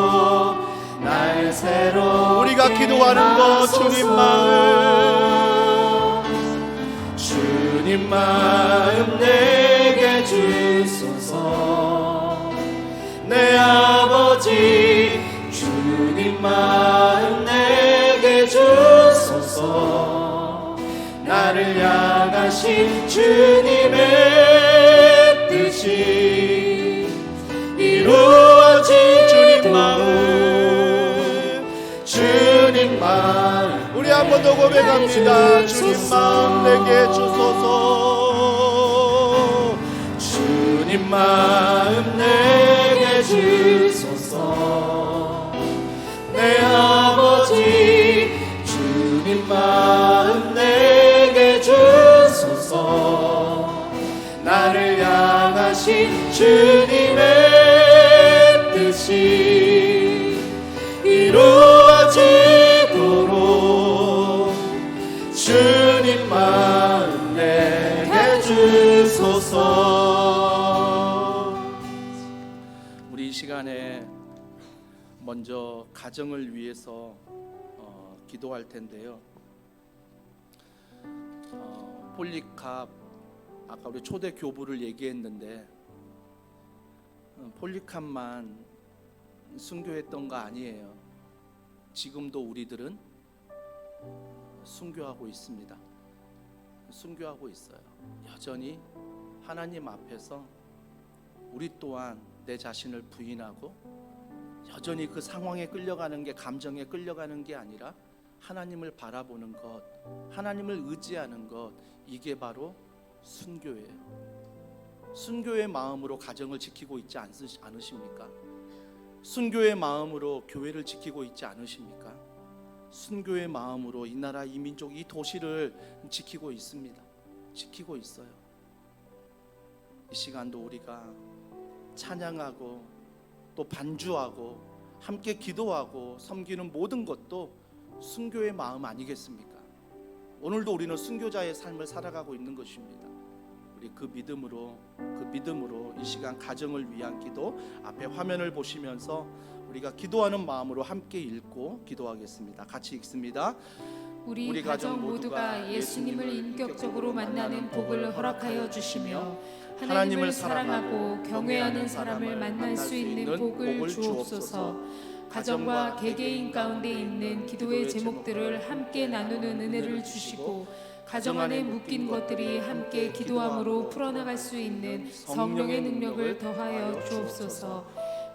날 새로 우리가 기도하는 것, 주님 마음 내게 주소서. 내 아버지, 주님 마음 내게 주소서. 나를 향하신 주님의 뜻이 이루어진 주님 마음, 우리 한 번 더 고백합니다. 주님 마음 내게 주소서. 주님 마음 내게 주소서. 내 아버지, 주님 마음 내게 주소서. 나를 향하신 주님의 뜻이 이루어지도록 주님 마음 내게 주소서. 우리 이 시간에 먼저 가정을 위해서 기도할 텐데요. 폴리캅, 아까 우리 초대 교부를 얘기했는데 폴리캅만 순교했던 거 아니에요. 지금도 우리들은 순교하고 있습니다. 순교하고 있어요. 여전히 하나님 앞에서 우리 또한 내 자신을 부인하고 여전히 그 상황에 끌려가는 게, 감정에 끌려가는 게 아니라 하나님을 바라보는 것, 하나님을 의지하는 것, 이게 바로 순교예요. 순교의 마음으로 가정을 지키고 있지 않으십니까? 순교의 마음으로 교회를 지키고 있지 않으십니까? 순교의 마음으로 이 나라, 이 민족, 이 도시를 지키고 있습니다. 지키고 있어요. 이 시간도 우리가 찬양하고 또 반주하고 함께 기도하고 섬기는 모든 것도 순교의 마음 아니겠습니까? 오늘도 우리는 순교자의 삶을 살아가고 있는 것입니다. 우리 그 믿음으로 이 시간 가정을 위한 기도, 앞에 화면을 보시면서 우리가 기도하는 마음으로 함께 읽고 기도하겠습니다. 같이 읽습니다. 우리 가정 모두가 예수님을 인격적으로 만나는 복을 허락하여 주시며 하나님을 사랑하고 경외하는 사람을 만날 수 있는 복을 주옵소서. 가정과 개개인 가운데 있는 기도의 제목들을 함께 나누는 은혜를 주시고 가정 안에 묶인 것들이 함께 기도함으로 풀어나갈 수 있는 성령의 능력을 더하여 주옵소서.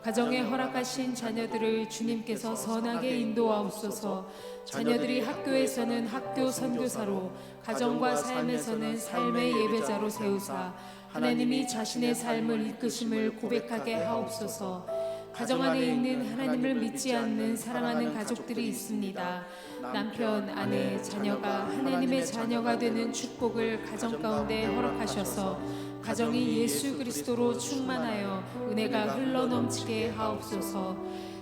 가정에 허락하신 자녀들을 주님께서 선하게 인도하옵소서. 자녀들이 학교에서는 학교 선교사로, 가정과 삶에서는 삶의 예배자로 세우사 하나님이 자신의 삶을 이끄심을 고백하게 하옵소서. 가정 안에 있는 하나님을 믿지 않는 사랑하는 가족들이 있습니다. 남편, 아내, 자녀가 하나님의 자녀가 되는 축복을 가정 가운데 허락하셔서 가정이 예수 그리스도로 충만하여 은혜가 흘러넘치게 하옵소서.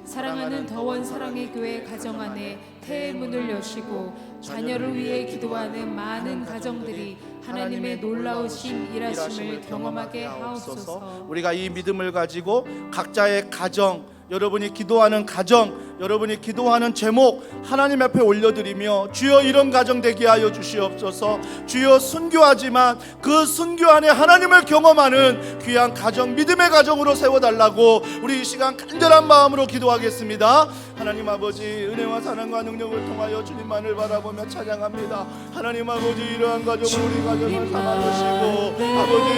사랑하는 더원 사랑의 교회 가정 안에 태의 문을 여시고 자녀를 위해 기도하는 많은 가정들이 하나님의 놀라우신 일하심을 경험하게 하옵소서. 우리가 이 믿음을 가지고 각자의 가정, 여러분이 기도하는 가정, 여러분이 기도하는 제목 하나님 앞에 올려드리며 주여 이런 가정 되게 하여 주시옵소서. 주여 순교하지만 그 순교 안에 하나님을 경험하는 귀한 가정, 믿음의 가정으로 세워달라고 우리 이 시간 간절한 마음으로 기도하겠습니다. 하나님 아버지, 은혜와 사랑과 능력을 통하여 주님만을 바라보며 찬양합니다. 하나님 아버지, 이러한 가정을 우리 가정을 삼아주시고 아버지,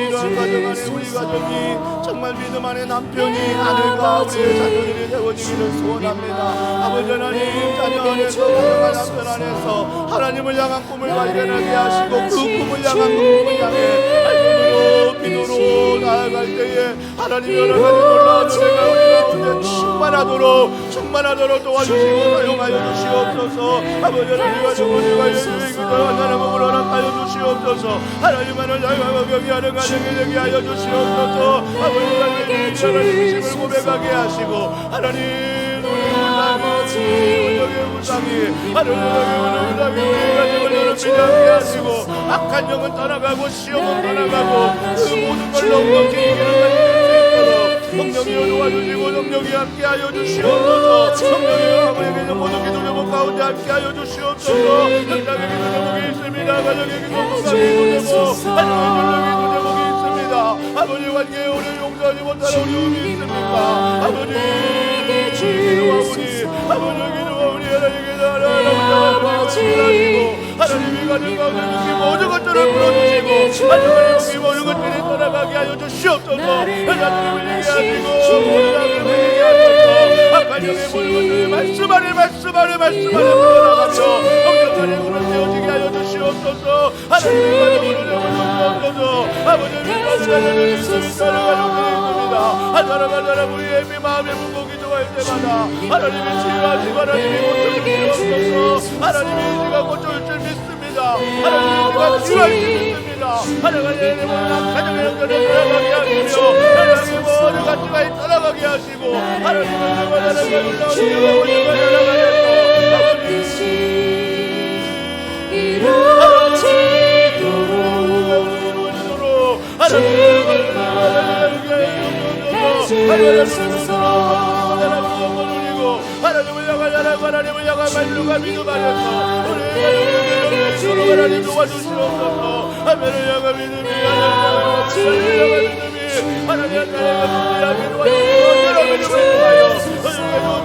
이러한 가정 안에 우리 가정이 정말 믿음 안에 남편이 아내가 우리의 자녀들이 세워지기를 소원합니다. 아버지 하나님, 자녀 안에서 가정과 남편 안에서 하나님을 향한 꿈을 발견하게 하시고 그 꿈을 향한 그 꿈을 향해 말씀으로 기도로 나아갈 때에 하나님이 여러가지 놀라운 은혜가 우리 가운데 충만하도록 도와주시고 사용하여 주시옵소서. 아버지 하나님, 가정과 예수의 그대와 나라몸을 허락하여 주시옵소서. 하나님만을 향하고 경외하는 가정이 되게 하여 주시옵소서. 아버지 하나님, 하나님의 힘을 고백하게 하시고 하나님 운명의 우상이 하나님의 우리 가정을 여러분이 하시고 악한 영은 떠나가고 시험은 떠나가고 그 모든 걸 넉넉히 이기는 성령이 도와주시고 성령이 함께하여 주시옵소서. 성령이 아버지에게 모든 기도 제목 가운데 함께하여 주시옵소서. 현장의 기도 제목이 있습니다. 가정의 기도 제목, 하나님의 기도 제목이 있습니다. 아버지, 관계에 우리 용서하지 못하는 어려움이 있습니까? 아버지, 기도와 우리 아버지, 기도와 우리 하나님이 가정 가운데 묶인 모든 것들을 풀어주시고 하나님이 모든 것들이 떠나가게 하여 주시옵소서. 하나님을 얘기하시고 하나님을 얘기하소서. 악한 영의 모든 것들이 말씀 안에 풀어나가며 성령안에 우는 되어지게 하여 주시옵소서. 하나님의 가정으로 내어주시옵소서. 아버지의 가정을 믿음이 따라가는 것입니다. 하나님 우리의 마음의 무거움이 좋아할 때마다 하나님이 치유하시고 하나님이 고쳐주시옵소서. 하나님이 우리가 고쳐줄 줄 믿습니다. 하나님이 우리가 치유할 줄 믿습니다. 하나님의 가정의 형편을 돌아가게 하시며 하나님의 모든 가치가 떠나가게 하시고 하나님의 놀라운 일을 나아가게 하시고 아버지 하나님을 향한 말씀과 믿음하여서 우리의 주로 하나님 도와주시옵소서. 하나님을 향한 믿음이 하나님 나라가 믿음이 도와주시고 여러 믿음을 통하여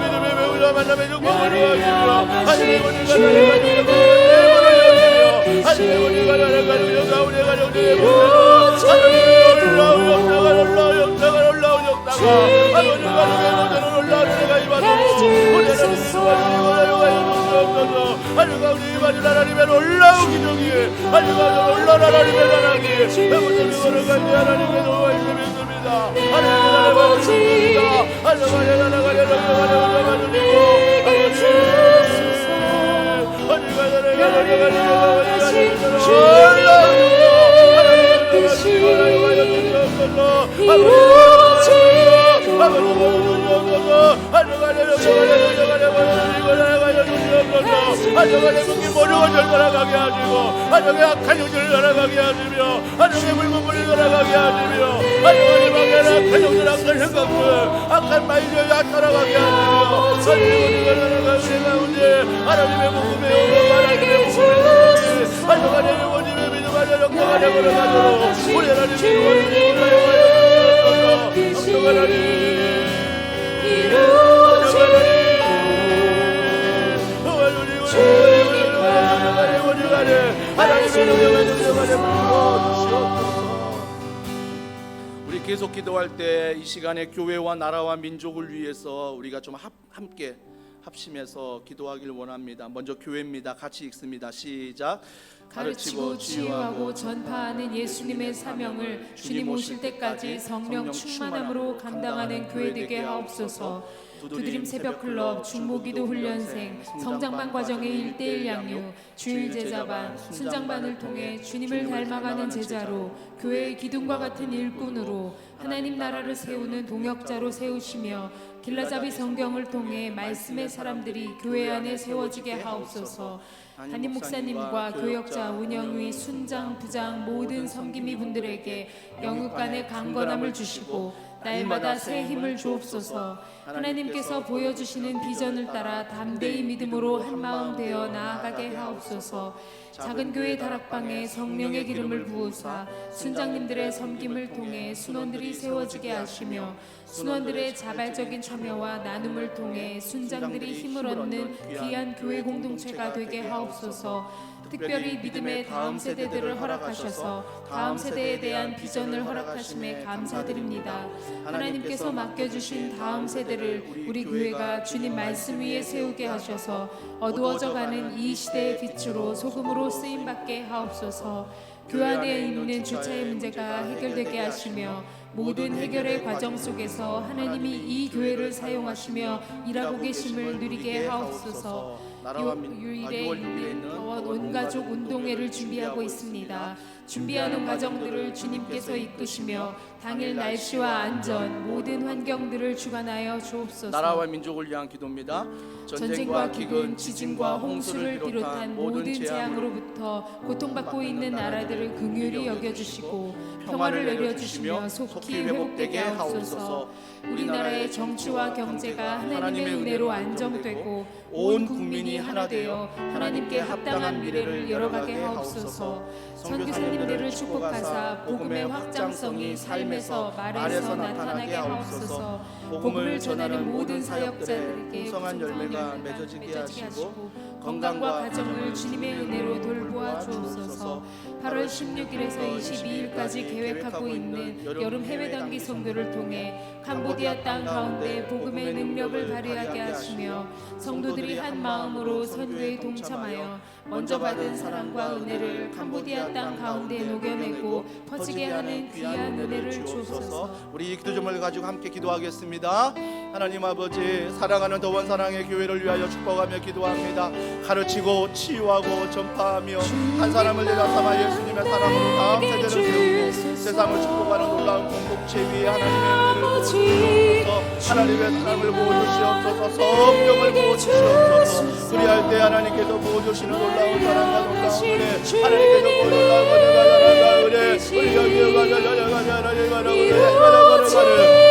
믿음의 배우자만 하나님의 영광을 위하여 하나님의 권위가 하나님의 권위가 하나님의 권위가 하나님의 가운데 가운데 하나님의 올라온 역사가 올라온 역사가 올라온 역사가 아버지 가족의 모델을 올라온 내가 이바지고 우리 하나님 주시옵소서. 하나님과 우리 이바지 하나님의 올라온 기적이 하나님과 올라온 하나님의 사랑이 아버지 걸어가니 하나님의 도와주시 믿습니다. 하나님의 나라가 믿습니다. 하나님의 나라가 열어가지고 하나님의 모르고 절거나가게 하시고 하나님의 악한 영들을 날아가게 하시며 하나님의 물건물을 날아가게 하시며 하나님의 방해한 악한 영들 악한 생각들 악한 마인드를 나타나가게 하시며 하나님의 날아가게 가운데 하나님의 복음의 영광 하나님의 복음의 영광 하나님의 원님의 믿음 하나님의 영광을 걸어가도록 우리 하나님의 원님을 우리 계속 기도할 때 이 시간에 교회와 나라와 민족을 위해서 우리가 좀 함께 합심해서 기도하길 원합니다. 먼저 교회입니다. 같이 읽습니다. 시작. 가르치고 치유하고 전파하는 예수님의 사명을 주님 오실 때까지 성령 충만함으로 감당하는 교회 되게 하옵소서. 두드림 새벽클럽, 중보기도 훈련생, 성장반 과정의 1:1 양육, 주일 제자반, 순장반을 통해 주님을 닮아가는 제자로 교회의 기둥과 같은 일꾼으로 하나님 나라를 세우는 동역자로 세우시며 길라잡이 성경을 통해 말씀의 사람들이 교회 안에 세워지게 하옵소서. 담임 목사님과 교역자, 운영위, 순장, 부장 모든 섬김이 분들에게 영육간의 강건함을 주시고 날마다 새 힘을 주옵소서. 하나님께서 보여주시는 비전을 따라 담대히 믿음으로 한마음 되어 나아가게 하옵소서. 작은 교회 다락방에 성령의 기름을 부으사 순장님들의 섬김을 통해 순원들이 세워지게 하시며 순원들의 자발적인 참여와 나눔을 통해 순장들이 힘을 얻는 귀한 교회 공동체가 되게 하옵소서. 특별히 믿음의 다음 세대들을 허락하셔서 다음 세대에 대한 비전을 허락하심에 감사드립니다. 하나님께서 맡겨주신 다음 세대를 우리 교회가 주님 말씀 위에 세우게 하셔서 어두워져가는 이 시대의 빛으로 소금으로 쓰임받게 하옵소서. 교회 안에 있는 주차의 문제가 해결되게 하시며 모든 해결의 과정 속에서 하나님이 이 교회를 사용하시며 일하고 계심을 누리게 하옵소서. 6일에 있는 온가족 운동회를 준비하고 있습니다. 준비하는 과정들을 주님께서 이끄시며 당일 날씨와 안전 모든 환경들을 주관하여 주옵소서. 나라와 민족을 위한 기도입니다. 전쟁과 기근, 지진과 홍수를 비롯한 모든 재앙으로부터 고통받고 있는 나라들을 긍휼히 여겨주시고 평화를 내려주시며 속히 회복되게 하옵소서. 우리나라의 정치와 경제가 하나님의 은혜로 안정되고 온 국민이 하나 되어 하나님께 합당한 미래를 열어가게 하옵소서. 선교사님들을 축복하사 복음의 확장성이 삶에서 말에서 나타나게 하옵소서. 복음을 전하는 모든 사역자들에게 풍성한 열매가 맺어지게 하시고 건강과 가정을 주님의 은혜로 돌보아 주옵소서. 8월 16일에서 22일까지 계획하고 있는 여름 해외 단기 선교를 통해 캄보디아 땅 가운데 복음의 능력을 발휘하게 하시며 성도들이 한 마음으로 선교에 동참하여 먼저 받은 사랑과 은혜를 캄보디아 땅 가운데 녹여내고 퍼지게 하는 귀한 은혜를 주옵소서. 우리 이 기도 제목을 가지고 함께 기도하겠습니다. 하나님 아버지, 사랑하는 더원 사랑의 교회를 위하여 축복하며 기도합니다. 가르치고 치유하고 전파하며 한 사람을 내다 삼아 예수님의 사랑으로 다음 세대를 세우고 세상을 축복하는 놀라운 공동체 위에 하나님의 은혜를 부어주시옵소서. 하나님의 사랑을 부어주시옵소서. 성령을 부어주시옵소서. 그리할 때 하나님께서 부어주시는 놀라운 사랑과 놀라운 은혜, 하나님께서 부어주시는 사랑과 은혜, 우리가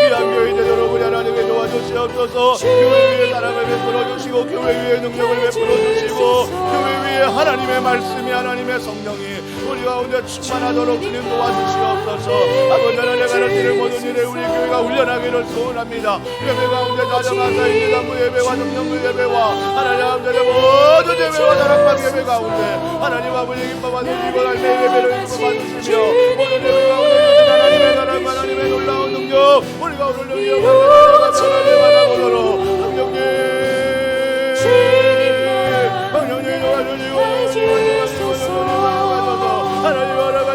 귀한 교회 되도록 우리 하나님께 도와주시옵소서. 교회 위에 사랑을 베풀어 주시고 교회 위에 능력을 베풀어 주시고 교회 위에 하나님의 말씀이 하나님의 성령이 우리 가운데 충만하도록 주님 도와주시옵소서. 아버지 하나님 가르치는 모든 일에 우리 교회가 예배가 훈련하기를 소원합니다. 예배 가운데 다정하사 있는 안무 예배와 능력의 예배와 하나님 아버지의 모든 예배와 나락방 예배 가운데 하나님 아버지 기뻐 받으시고 하나님의 예배를 기뻐 받으시며 모든 예배 가운데 하나님의 나라와 하나님의 놀라운 능력 우리가 오늘 능력을 하나님 바라보도록 성령님 성령님 도와주시고 하나님 하나님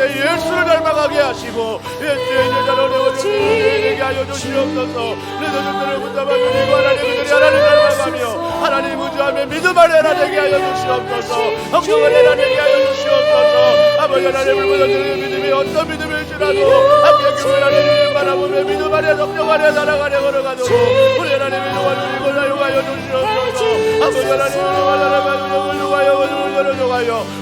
예수를 닮아가게 하시고 예수의 제자로 되게 하여 주시옵소서. 너희들을 붙잡아주시고 하나님들이 하나님 닮아가며 하나님 의지하며 믿음 안에 하나 되게 하여 주시옵소서. 성령 안에 하나 되게 하여 주시옵소서. 아버지 하나님을 보여드리는 믿음이 어떤 믿음일지라도 함께 교회 하나님을 바라보며 믿음 안에 성령 안에 살아가려 걸어가도록 우리 하나님이 도와주시고 사용하여 주시옵소서. 아버지 하나님을 도와주시고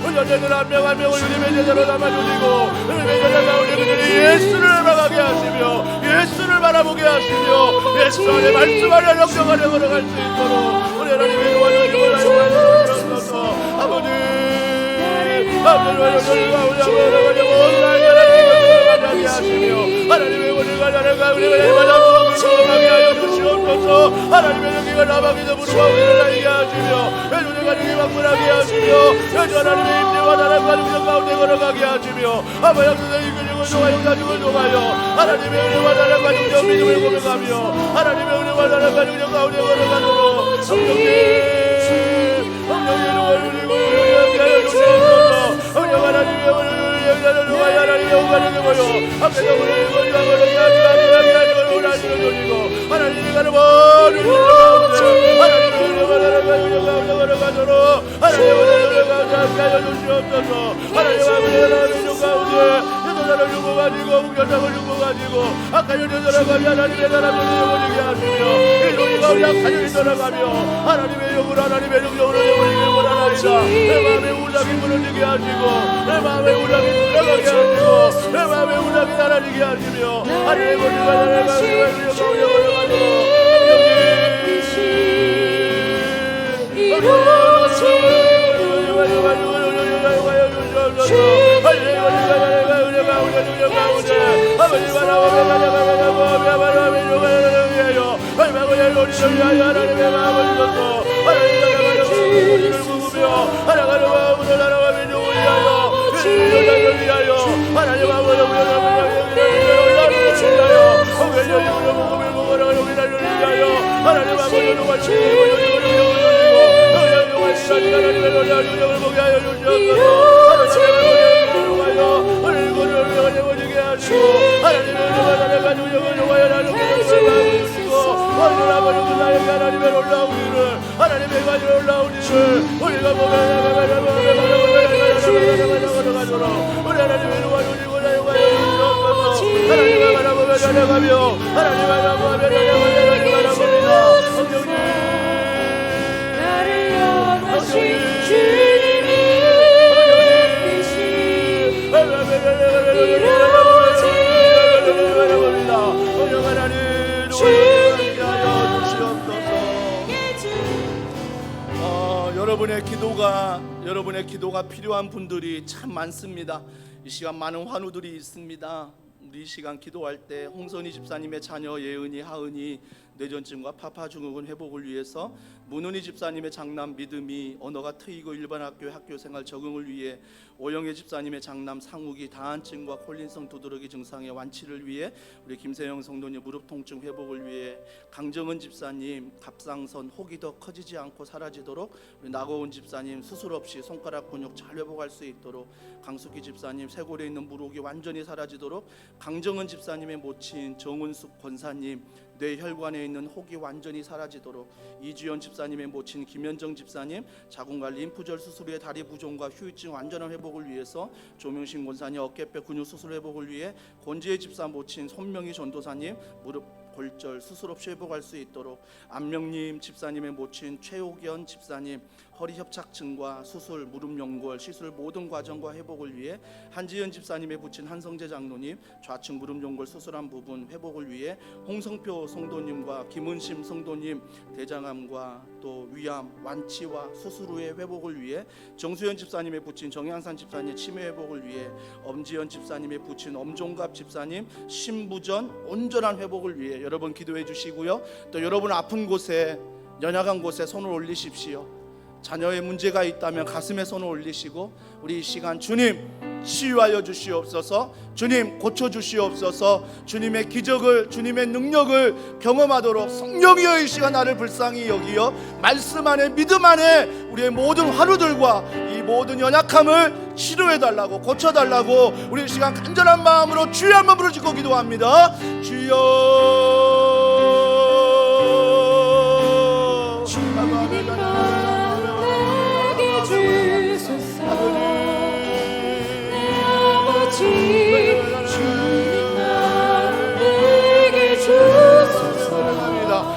운전자들 한 명 한 명을 주님의 제자로 담아주시고 주님의 제자 가운데 그들이 예수를 알아가게 하시며 예수를 바라보게 하시며 예수 안에 말씀 안에 역정하려 걸어갈 수 있도록 우리 하나님이 도와주시고 사용하여 주시옵소서. 아버지 하나님의 우리가 나라가 우리가 날마다 무엇을 하여 주시옵소서. 하나님의 여기가 나방에서 부르짖으며 나에게 하시며 우리가 능히 막문하게 하시며 하나님의 임재와 나라가 능력 가운데 걸어가게 하시며 아버지 하나님의 이끌림을 통하여 가죽을 통하여 하나님의 은혜와 나라가 능력 믿음을 고백하며 하나님의 은혜와 나라가 능력 가운데 걸어가도록 성령님 성령님 우리를 하여 주시옵소서. 성령 하나님의 하나님의 오가는 거요 앞에서 우리를 건져버리게 하시고 하나님이 가는 모든 가운데 하나님의 은혜와 나라가 걸어가도록 하나님의 은혜가 하여 주시옵소서. 하나님 아버지 가운데 여자를 주고 가지고 우겨장을 주고 가지고 아까 여자들아가며 하나님의 나라를 영원히게 하시며 일본이가 우리 악하늘이 돌아가며 하나님의 영으로 하나님의 능력으로 영원히게 원하나이다. 내 마음에 우상이 무너지게 하시고 내 마음에 우상이 돌아가게 하시고 내 마음에 우상이 사라지게 하시며 하나님의 권위가 나라가 우리가 가운데 걸어가도록 여러분의 기도가 필요한 분들이 참 많습니다. 이 시간 많은 환우들이 있습니다. 우리 이 시간 기도할 때 홍선희 집사님의 자녀 예은이, 하은이 뇌전증과 파파 증후군 회복을 위해서 문은희 집사님의 장남 믿음이 언어가 트이고 일반 학교 생활 적응을 위해 오영애 집사님의 장남 상욱이 다한증과 콜린성 두드러기 증상의 완치를 위해 우리 김세영 성도님 무릎 통증 회복을 위해 강정은 집사님 갑상선 혹이 더 커지지 않고 사라지도록 우리 나고은 집사님 수술 없이 손가락 근육 잘 회복할 수 있도록 강숙희 집사님 쇄골에 있는 물혹이 완전히 사라지도록 강정은 집사님의 모친 정은숙 권사님 뇌혈관에 있는 혹이 완전히 사라지도록 이주연 집사님의 모친 김현정 집사님 자궁관 림프절 수술 후에 다리 부종과 휴유증 완전한 회복을 위해서 조명신 권사님 어깨뼈 근육 수술 회복을 위해 권지혜 집사 모친 손명희 전도사님 무릎 골절 수술 없이 회복할 수 있도록 안명님 집사님의 모친 최옥연 집사님 허리 협착증과 수술, 무릎 연골, 시술 모든 과정과 회복을 위해 한지연 집사님의 부친 한성재 장로님 좌측 무릎 연골 수술한 부분 회복을 위해 홍성표 성도님과 김은심 성도님 대장암과 또 위암 완치와 수술 후의 회복을 위해 정수연 집사님의 부친 정향산 집사님 치매 회복을 위해 엄지연 집사님의 부친 엄종갑 집사님 신부전 온전한 회복을 위해 여러분 기도해 주시고요. 또 여러분 아픈 곳에 연약한 곳에 손을 올리십시오. 자녀의 문제가 있다면 가슴에 손을 올리시고 우리 이 시간 주님 치유하여 주시옵소서, 주님 고쳐 주시옵소서, 주님의 기적을 주님의 능력을 경험하도록 성령이여 이 시간 나를 불쌍히 여기어 말씀 안에 믿음 안에 우리의 모든 화루들과 이 모든 연약함을 치료해달라고 고쳐달라고 우리 이 시간 간절한 마음으로 주여 한번 부르짖고 기도합니다. 주여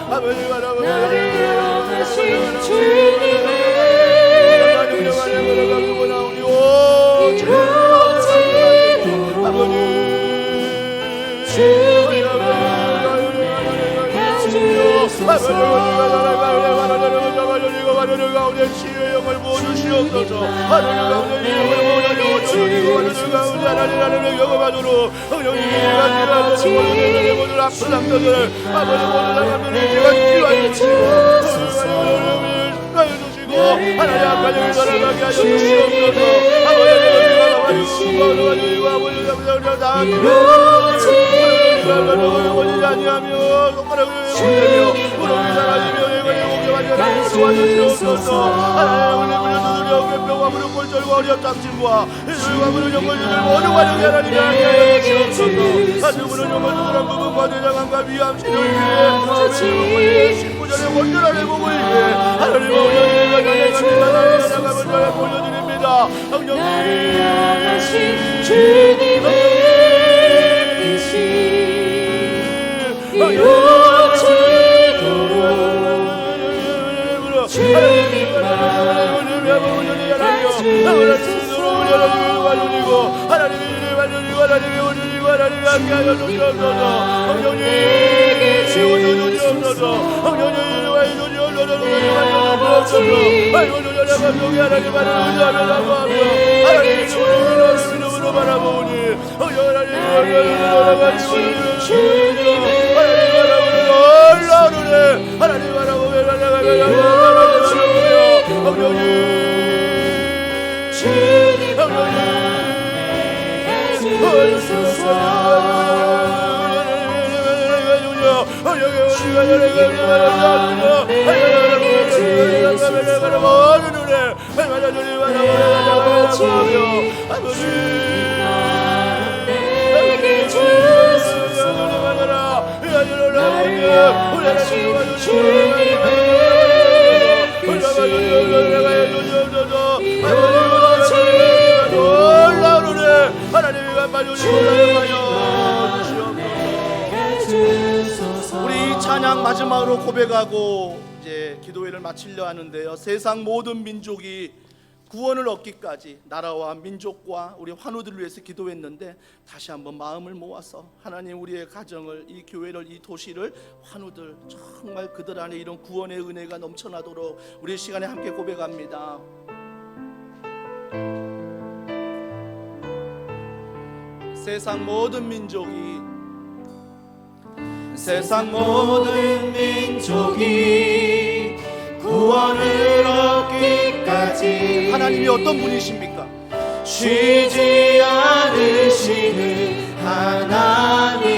나를 영하신 주님의 뜻이 이루어지도록 주님만 해주소서. 치유의 영을 부어주시옵소서. 하나님 가운데 영을 부어주시옵소서. 하나님 영을 모든 아픈 상처들 아버지 모든 사람들을 제가 치유하여 주시고 하나님 아버지 살아가게 하여 주시옵소서. 아버지 아니하며 손가락을 내며 무릎이 사라지며 내가 목에 완전히 도와주시옵소서. 하나님 물려주는 병과 무릎 골절과 허리 협착증과 일과 무릎 연골들 모든 환영이 하나님이 하여 주시옵소서. 하나님 무릎 연골들한 부분과 대장암과 위암 치료를 위해 신부전의 온전한 회복을 위해 하나님 올려드립니다. 주님의 뜻이 이루어지도록 주님만 해주소서. 우리 찬양 마지막으로 고백하고 이제 기도회를 마치려 하는데요. 세상 모든 민족이 구원을 얻기까지 나라와 민족과 우리 환우들을 위해서 기도했는데 다시 한번 마음을 모아서 하나님 우리의 가정을 이 교회를 이 도시를 환우들 정말 그들 안에 이런 구원의 은혜가 넘쳐나도록 우리 시간에 함께 고백합니다. 세상 모든 민족이 구원을 얻기까지 하나님이 어떤 분이십니까? 쉬지 않으시는 하나님,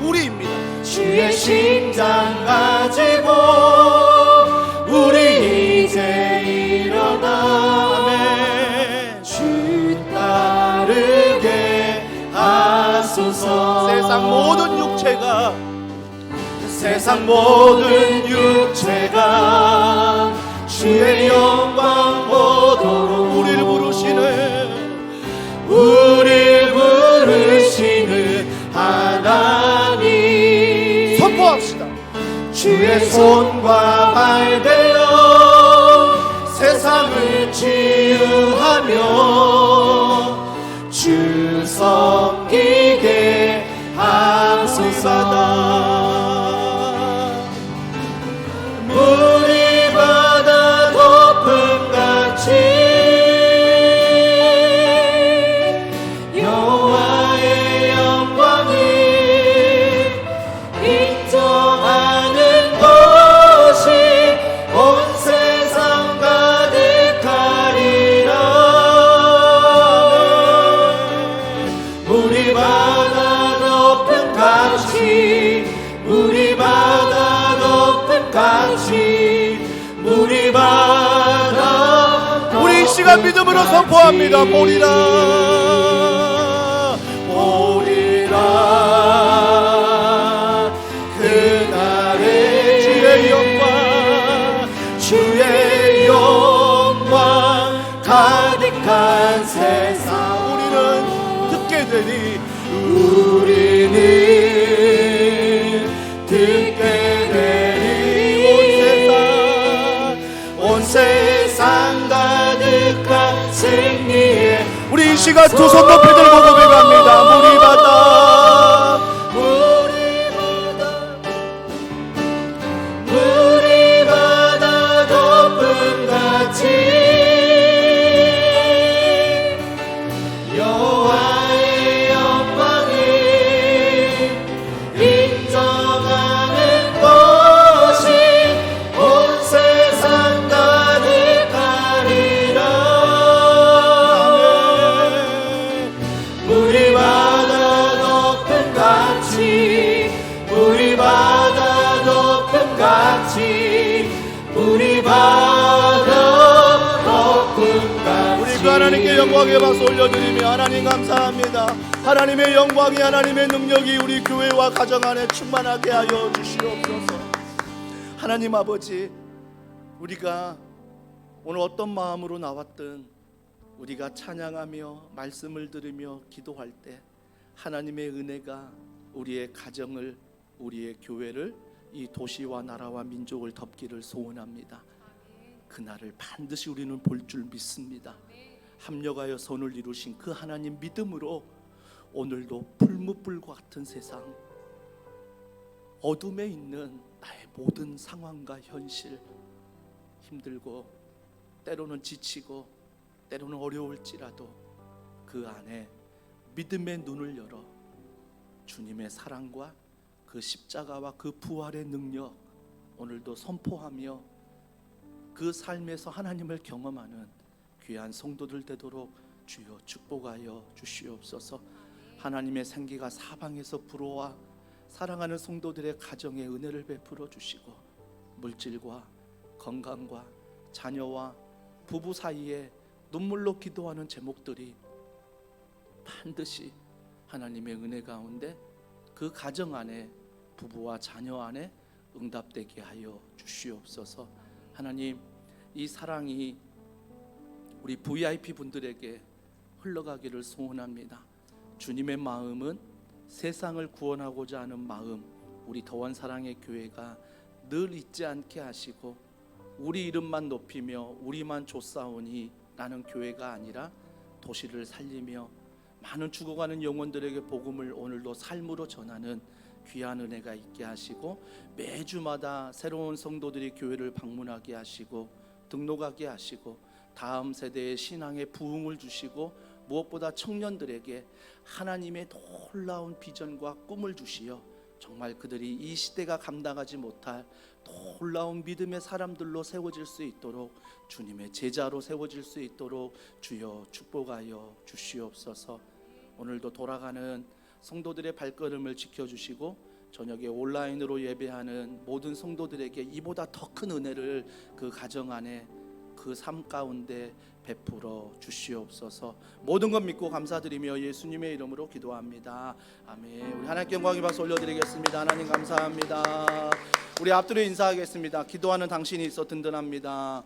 우리입니다. 주의 심장 가지고 우리 이제 일어나 아멘. 주 따르게 하소서. 세상 모든 육체가 주의 영광 보도록 우리를 부르시는 하나님, 주의 손과 발 되어 세상을 치유하며 주 섬기게 하소서. 물이 바다 덮음같이 여호와의 영광을 인정하는 것이 온 세상 가득하리라. 물이 바다 덮음같이 물이 바다 덮음같이 물이 바다 우리 이 시간 믿음으로 선포합니다. 보리라 보리라 그날의 주의 영광 가득한 세상 우리는 듣게 되리 우리는 듣게 되리 온 세상 가득한 승리에 우리 이 시간 두 손 높이 들고 고백합니다. 물이 바다 물이 바다 덮음같이 여호와의 영광을 인정하는 것이 온 세상 가득하리라. 물이 바다 덮음같이 물이 바다 덮음같이 물이 바다 덮음같이 우리 그 하나님께 영광의 박수 올려드리며 하나님 감사합니다. 하나님의 영광이 하나님의 능력이 우리 교회와 가정 안에 충만하게 하여 주시옵소서. 하나님 아버지 우리가 오늘 어떤 마음으로 나왔든 우리가 찬양하며 말씀을 들으며 기도할 때 하나님의 은혜가 우리의 가정을 우리의 교회를 이 도시와 나라와 민족을 덮기를 소원합니다. 그날을 반드시 우리는 볼 줄 믿습니다. 합력하여 선을 이루신 그 하나님 믿음으로 오늘도 풀무불과 같은 세상 어둠에 있는 나의 모든 상황과 현실 힘들고 때로는 지치고 때로는 어려울지라도 그 안에 믿음의 눈을 열어 주님의 사랑과 그 십자가와 그 부활의 능력 오늘도 선포하며 그 삶에서 하나님을 경험하는 귀한 성도들 되도록 주여 축복하여 주시옵소서. 하나님의 생기가 사방에서 불어와 사랑하는 성도들의 가정에 은혜를 베풀어 주시고 물질과 건강과 자녀와 부부 사이에 눈물로 기도하는 제목들이 반드시 하나님의 은혜 가운데 그 가정 안에 부부와 자녀 안에 응답되게 하여 주시옵소서. 하나님 이 사랑이 우리 VIP 분들에게 흘러가기를 소원합니다. 주님의 마음은 세상을 구원하고자 하는 마음 우리 더원 사랑의 교회가 늘 잊지 않게 하시고 우리 이름만 높이며 우리만 좇사오니 라는 교회가 아니라 도시를 살리며 많은 죽어가는 영혼들에게 복음을 오늘도 삶으로 전하는 귀한 은혜가 있게 하시고 매주마다 새로운 성도들이 교회를 방문하게 하시고 등록하게 하시고 다음 세대의 신앙의 부흥을 주시고 무엇보다 청년들에게 하나님의 놀라운 비전과 꿈을 주시어 정말 그들이 이 시대가 감당하지 못할 놀라운 믿음의 사람들로 세워질 수 있도록 주님의 제자로 세워질 수 있도록 주여 축복하여 주시옵소서. 오늘도 돌아가는 성도들의 발걸음을 지켜주시고 저녁에 온라인으로 예배하는 모든 성도들에게 이보다 더 큰 은혜를 그 가정 안에 그 삶 가운데 베풀어 주시옵소서. 모든 것 믿고 감사드리며 예수님의 이름으로 기도합니다. 아멘. 우리 하나님께 영광의 박수 올려드리겠습니다. 하나님 감사합니다. 우리 앞뒤로 인사하겠습니다. 기도하는 당신이 있어 든든합니다.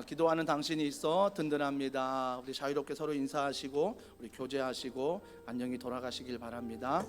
기도하는 당신이 있어 든든합니다. 우리 자유롭게 서로 인사하시고 우리 교제하시고 안녕히 돌아가시길 바랍니다.